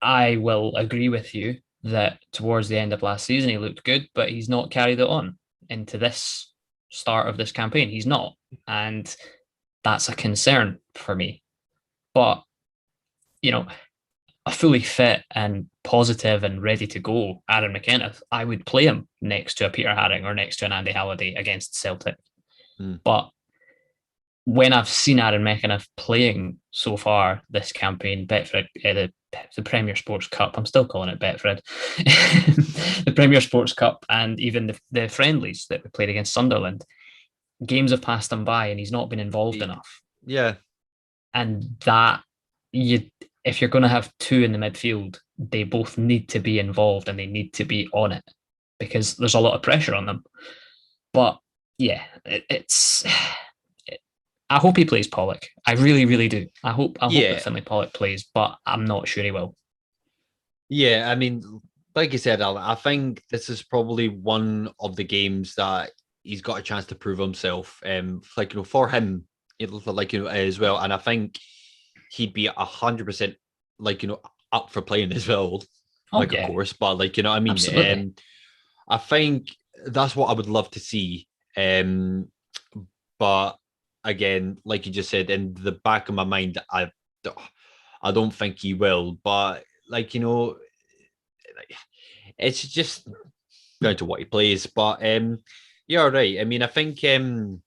I will agree with you that towards the end of last season he looked good, but he's not carried it on into this start of this campaign. He's not, and that's a concern for me. But a fully fit and positive and ready to go Aaron Mckenith, I would play him next to a Peter Haring or next to an Andy Halliday against Celtic. But when I've seen Aaron Mckenith playing so far this campaign, Betfred, the Premier Sports Cup, I'm still calling it Betfred, the Premier Sports Cup, and even the friendlies that we played against Sunderland, games have passed him by and he's not been involved enough. Yeah. And if you're going to have two in the midfield, they both need to be involved and they need to be on it, because there's a lot of pressure on them. But yeah, I hope he plays Pollock. I really, really do. I hope that Finlay Pollock plays, but I'm not sure he will. Yeah, I mean, like you said, Alan, I think this is probably one of the games that he's got a chance to prove himself. For him, as well. And I think he'd be 100% up for playing as well. Of course, but I mean, absolutely. I think that's what I would love to see. But again, like you just said, in the back of my mind, I don't think he will. But it's just down to what he plays. But you're right. I mean, I think in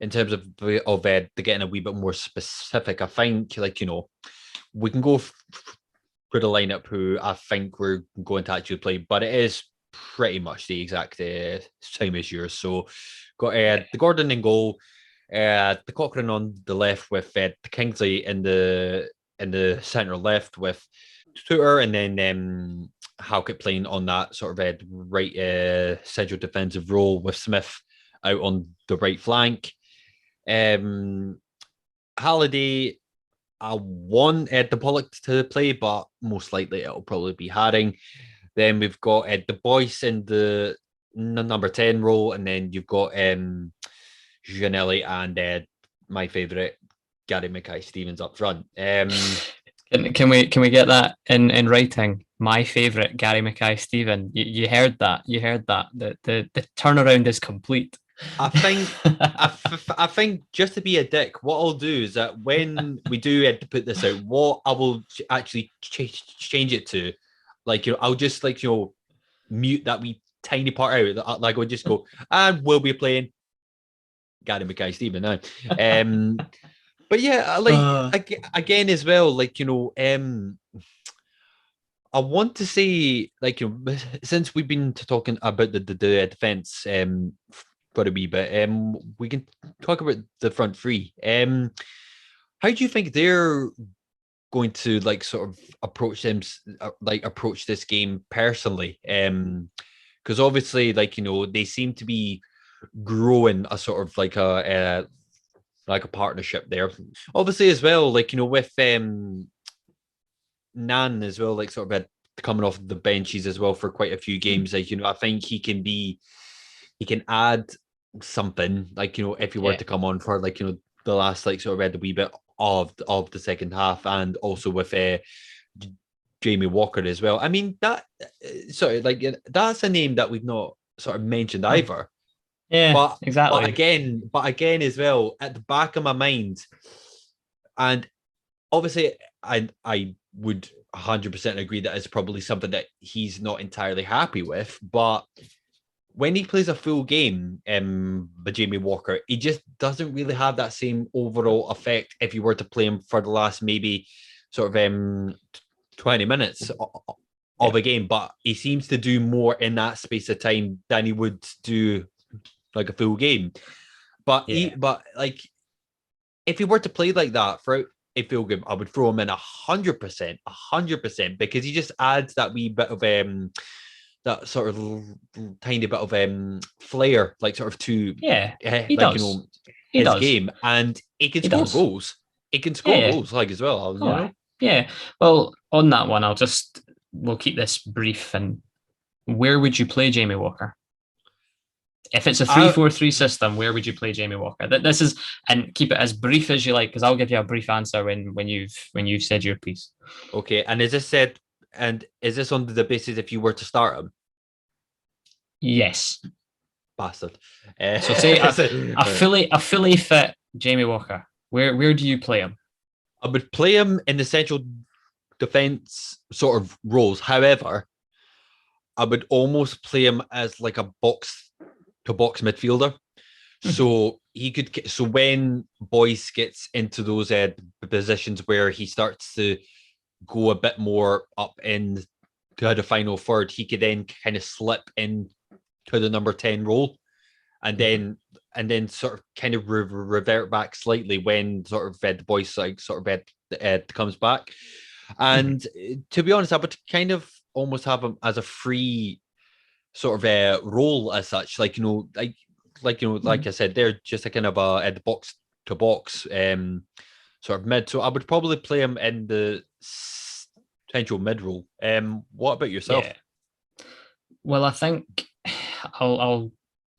terms of getting a wee bit more specific, I think we can go for the lineup who I think we're going to actually play, but it is pretty much the exact same as yours. So got the Gordon in goal, the Cochran on the left with the Kingsley in the centre left with Tudor, and then Halkett playing on that sort of right central defensive role with Smith out on the right flank. Halliday, I want the Pollock to play, but most likely it'll probably be Haring. Then we've got the Boyce in the number 10 role, and then you've got Gianelli and my favourite, Gary Mackay-Stevens up front. Can we get that in writing? My favourite, Gary Mackay-Steven. You heard that. You heard that. The turnaround is complete. I think I think just to be a dick, what I'll do is that when we do put this out, what I will actually change it to, I'll just mute that wee tiny part out. I'll just go, and we'll be playing Gary Mackay-Steven now. But yeah, again as well, I want to say, since we've been talking about the defense for a wee bit, we can talk about the front three. How do you think they're going to sort of approach this game personally? Because obviously, they seem to be growing a sort of like a partnership there. Obviously, as well, with Nan as well, sort of coming off the benches as well for quite a few games. I think he can add something, if he were to come on for the last sort of the wee bit of the second half, and also with Jamie Walker as well. I mean, that's a name that we've not sort of mentioned either. Yeah, but exactly. But again, as well, at the back of my mind, and obviously, I would 100% agree that it's probably something that he's not entirely happy with. But when he plays a full game, by Jamie Walker, he just doesn't really have that same overall effect if you were to play him for the last maybe sort of 20 minutes of a game. But he seems to do more in that space of time than he would do like a full game. But like if he were to play like that throughout a full game, I would throw him in 100%, because he just adds that wee bit of that sort of tiny bit of flair, like sort of to he like does. his game, and he can score goals. He can score goals like as well. You know? Yeah. Well, on that one, we'll keep this brief. And where would you play Jamie Walker? If it's a 3-4-3 system, where would you play Jamie Walker? This is, and keep it as brief as you like, because I'll give you a brief answer when you've said your piece. Okay, and is this said? And is this on the basis if you were to start him? Yes. Bastard. So say a fully fit Jamie Walker. Where do you play him? I would play him in the central defence sort of roles. However, I would almost play him as like a box-to-box midfielder. So he could. So when Boyce gets into those positions where he starts to go a bit more up in to the final third, he could then kind of slip in to the number 10 role, and then sort of kind of revert back slightly when sort of the Boyce like sort of comes back. And to be honest, I would kind of almost have him as a free sort of role as such, like like I said, they're just a kind of a box to box sort of mid. So I would probably play him in the central mid role. What about yourself? Yeah. Well, I think I'll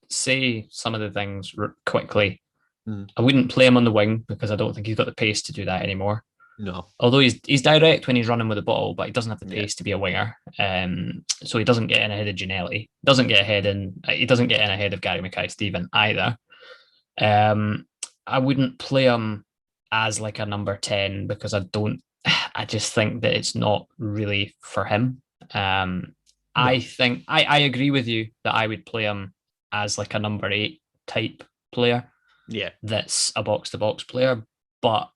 say some of the things quickly. I wouldn't play him on the wing because I don't think he's got the pace to do that anymore. No. Although he's direct when he's running with the ball, but he doesn't have the pace to be a winger. So he doesn't get in ahead of Ginnelly. He doesn't get in ahead of Gary Mackay-Steven either. I wouldn't play him as like a number 10 because I just think that it's not really for him. I think I agree with you that I would play him as like a number 8 type player. Yeah. That's a box to box player. But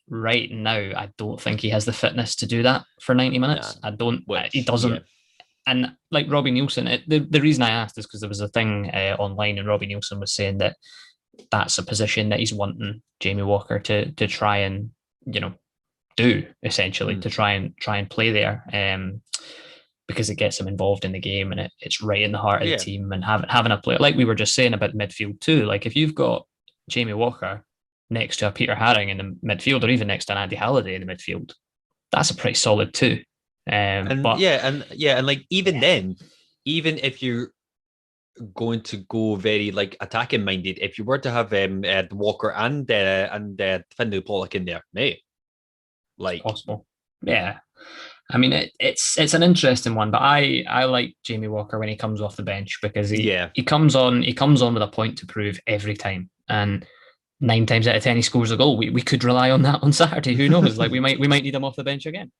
right now, I don't think he has the fitness to do that for 90 minutes. He doesn't. Yeah. And like Robbie Nielsen, the reason I asked is because there was a thing online, and Robbie Nielsen was saying that that's a position that he's wanting Jamie Walker to try and do essentially to try and play there, because it gets him involved in the game, and it's right in the heart of the team. And having a player like we were just saying about midfield too, like if you've got Jamie Walker next to a Peter Haring in the midfield, or even next to an Andy Halliday in the midfield, that's a pretty solid two. And like then, even if you're going to go very like attacking minded, if you were to have Walker and Finlay Pollock in there, mate, like it's possible. Yeah, I mean it's an interesting one, but I like Jamie Walker when he comes off the bench because he comes on with a point to prove every time, and 9 times out of 10 he scores a goal. We could rely on that on Saturday. Who knows? Like we might need him off the bench again.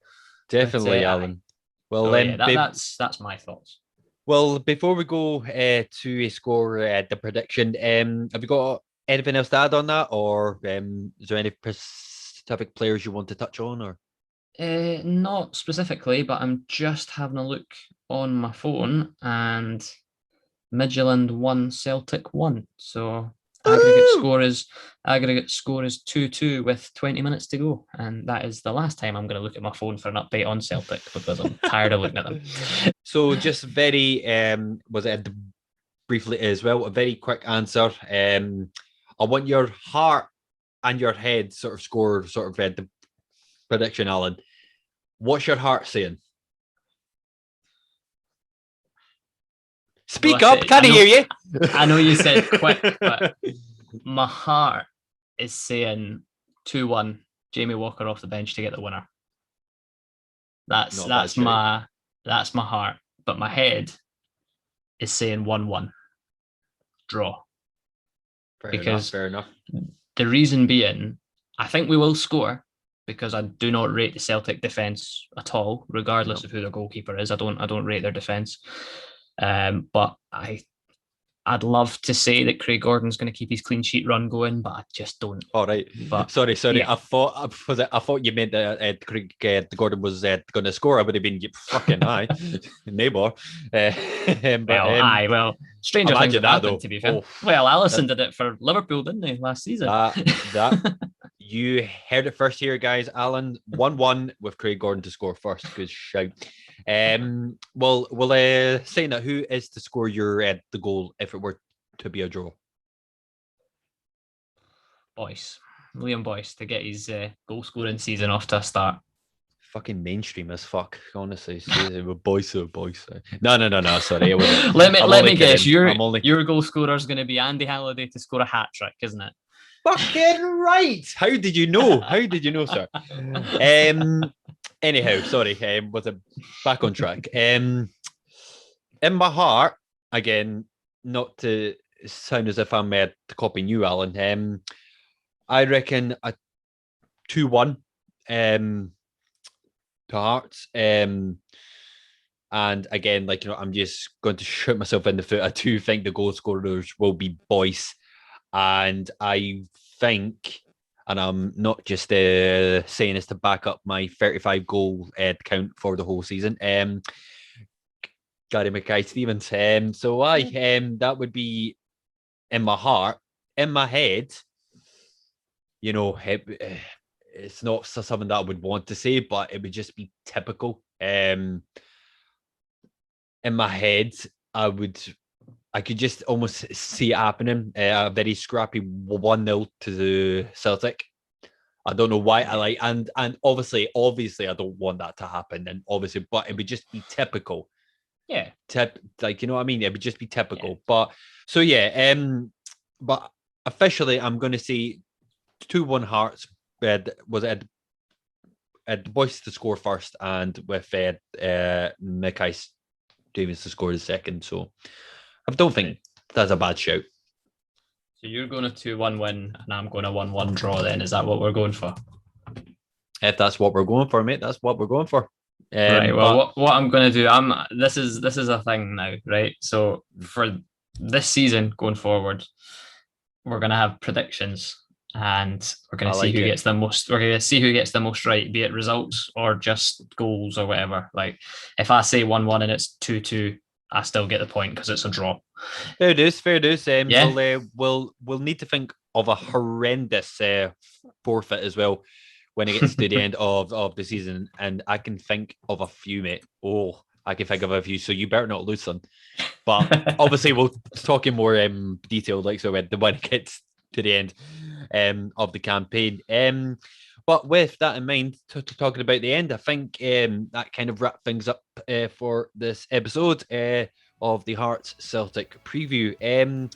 Definitely, Alan. Well, that's my thoughts. Well, before we go to a score, the prediction, have you got anything else to add on that, or is there any specific players you want to touch on, or? Not specifically, but I'm just having a look on my phone, and Midtjylland 1, Celtic 1. So aggregate score is 2-2 with 20 minutes to go, and that is the last time I'm going to look at my phone for an update on Celtic because I'm tired of looking at them. So just very briefly as well, a very quick answer. I want your heart and your head sort of score the prediction, Alan. What's your heart saying? Speak up, can I hear you? I know you said quick, but my heart is saying 2-1, Jamie Walker off the bench to get the winner. That's my heart, but my head is saying 1-1 draw. Fair enough. The reason being, I think we will score because I do not rate the Celtic defence at all, regardless of who their goalkeeper is. I don't rate their defence. But I'd love to say that Craig Gordon's going to keep his clean sheet run going, but I just don't. All right. But sorry. yeah. I thought you meant that Craig Gordon was going to score. I would have been fucking high, neighbour. Stranger things have happened. Though. To be fair, well, Alisson did it for Liverpool, didn't he, last season? That you heard it first here, guys. Alan 1-1 with Craig Gordon to score first. Good shout. Well, saying that, who is to score your the goal if it were to be a draw? Liam Boyce to get his goal scoring season off to a start. Fucking mainstream as fuck, honestly. Boyce. No. Sorry, let me guess. Your goal scorer is going to be Andy Halliday to score a hat trick, isn't it? Fucking right. How did you know? Sir? Anyhow, sorry. Was it back on track? In my heart, again, not to sound as if I'm copying you, Alan. I reckon a 2-1 to Hearts. And again, I'm just going to shoot myself in the foot. I do think the goal scorers will be Boyce. And I think, and I'm not just saying this to back up my 35 goal count for the whole season, Gary Mackay-Stevens. That would be in my heart. In my head, it's not something that I would want to say, but it would just be typical. In my head, I could just almost see it happening. A very scrappy 1-0 to the Celtic. I don't know why and obviously I don't want that to happen, and obviously, but it would just be typical. Yeah. You know what I mean? It would just be typical. Yeah. But officially, I'm going to say 2-1 Hearts. Was it Boyce to score first, and with Mackay-Stevens to score the second. So I don't think that's a bad shout. So you're going to 2-1 win, and I'm going to 1-1 draw. Then is that what we're going for? If that's what we're going for, mate, that's what we're going for. Right. Well, what I'm going to do, this is a thing now, right? So for this season going forward, we're going to have predictions, and we're going to see who gets the most. We're going to see who gets the most right, be it results or just goals or whatever. Like if I say 1-1 and it's 2-2, I still get the point because it's a draw. Fair dues. We'll need to think of a horrendous forfeit as well when it gets to the end of the season, and I can think of a few, mate. I can think of a few, so you better not lose them. But obviously, we'll talk in more detail, when it gets to the end of the campaign. But with that in mind, talking about the end, I think that kind of wraps things up for this episode of the Hearts Celtic preview.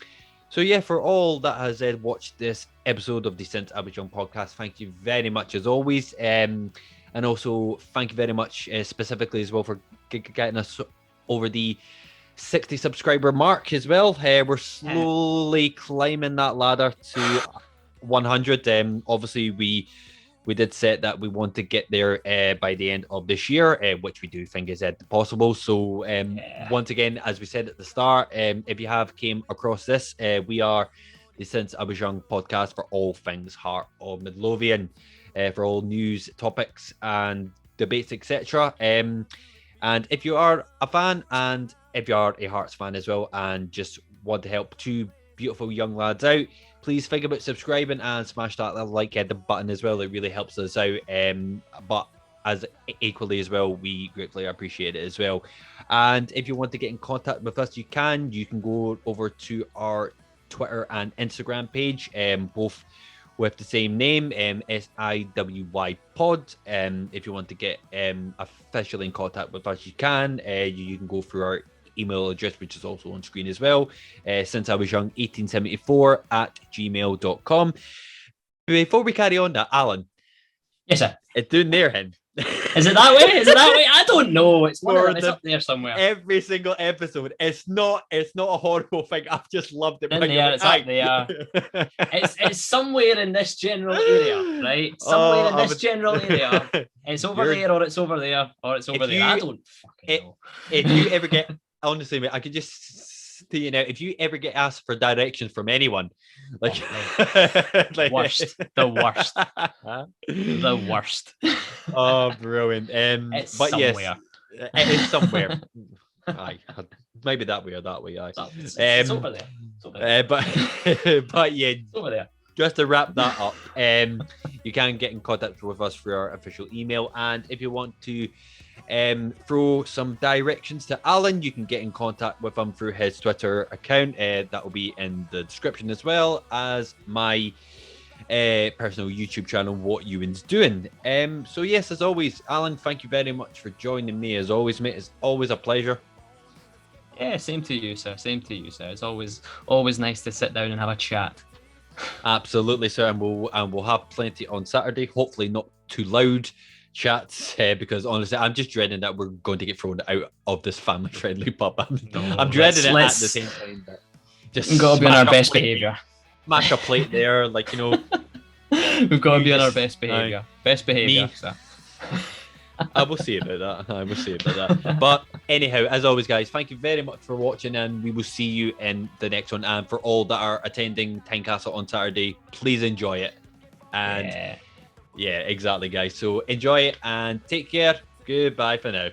So yeah, for all that has watched this episode of the Since I Was Young podcast, thank you very much as always. And also thank you very much specifically as well for getting us over the 60 subscriber mark as well. We're slowly climbing that ladder to 100. Obviously, we did set that we want to get there by the end of this year, which we do think is possible. So once again, as we said at the start, if you have came across this, we are the Since I Was Young podcast for all things Heart of Midlothian, for all news, topics and debates, etc. And if you are a fan, and if you are a Hearts fan as well, and just want to help two beautiful young lads out, please think about subscribing and smash that like the button as well. It really helps us out. But as equally as well, we greatly appreciate it as well. And if you want to get in contact with us, you can go over to our Twitter and Instagram page, both with the same name, SIWY Pod. If you want to get officially in contact with us, you can. You can go through our email address, which is also on screen as well, since I was young 1874 at gmail.com. Before we carry on that, Alan, yes sir, it's doing there hen. Is it that way? I don't know. It's up there somewhere. Every single episode. It's not a horrible thing. I've just loved it. It's up there. It's somewhere in this general area, right? General area. It's over there, or it's over there, or it's over there. I don't fucking know. If you ever get honestly, mate, I could just see you now. If you ever get asked for directions from anyone, like, the worst. The worst. Oh, brilliant. It's But somewhere. Yes, it is somewhere. Aye, maybe that way or that way. Aye. It's over there. It's over there. But yeah, it's over there. Just to wrap that up, you can get in contact with us through our official email, and if you want to throw some directions to Alan, you can get in contact with him through his Twitter account. That will be in the description, as well as my personal YouTube channel, What Ewan's Doing. So yes, as always, Alan, thank you very much for joining me. As always, mate, it's always a pleasure. Yeah, same to you, sir. Same to you, sir. It's always nice to sit down and have a chat. Absolutely, sir, and we'll have plenty on Saturday. Hopefully, not too loud chats, because honestly, I'm just dreading that we're going to get thrown out of this family-friendly pub. I'm dreading it at the same time. But just got to be on our best behaviour. Smash a plate there, like, you know. We've got to be on our best behaviour. Best behaviour, sir. I will see about that. But anyhow, as always, guys, thank you very much for watching, and we will see you in the next one. And for all that are attending Tynecastle on Saturday, please enjoy it. And yeah, exactly, guys. So enjoy it and take care. Goodbye for now.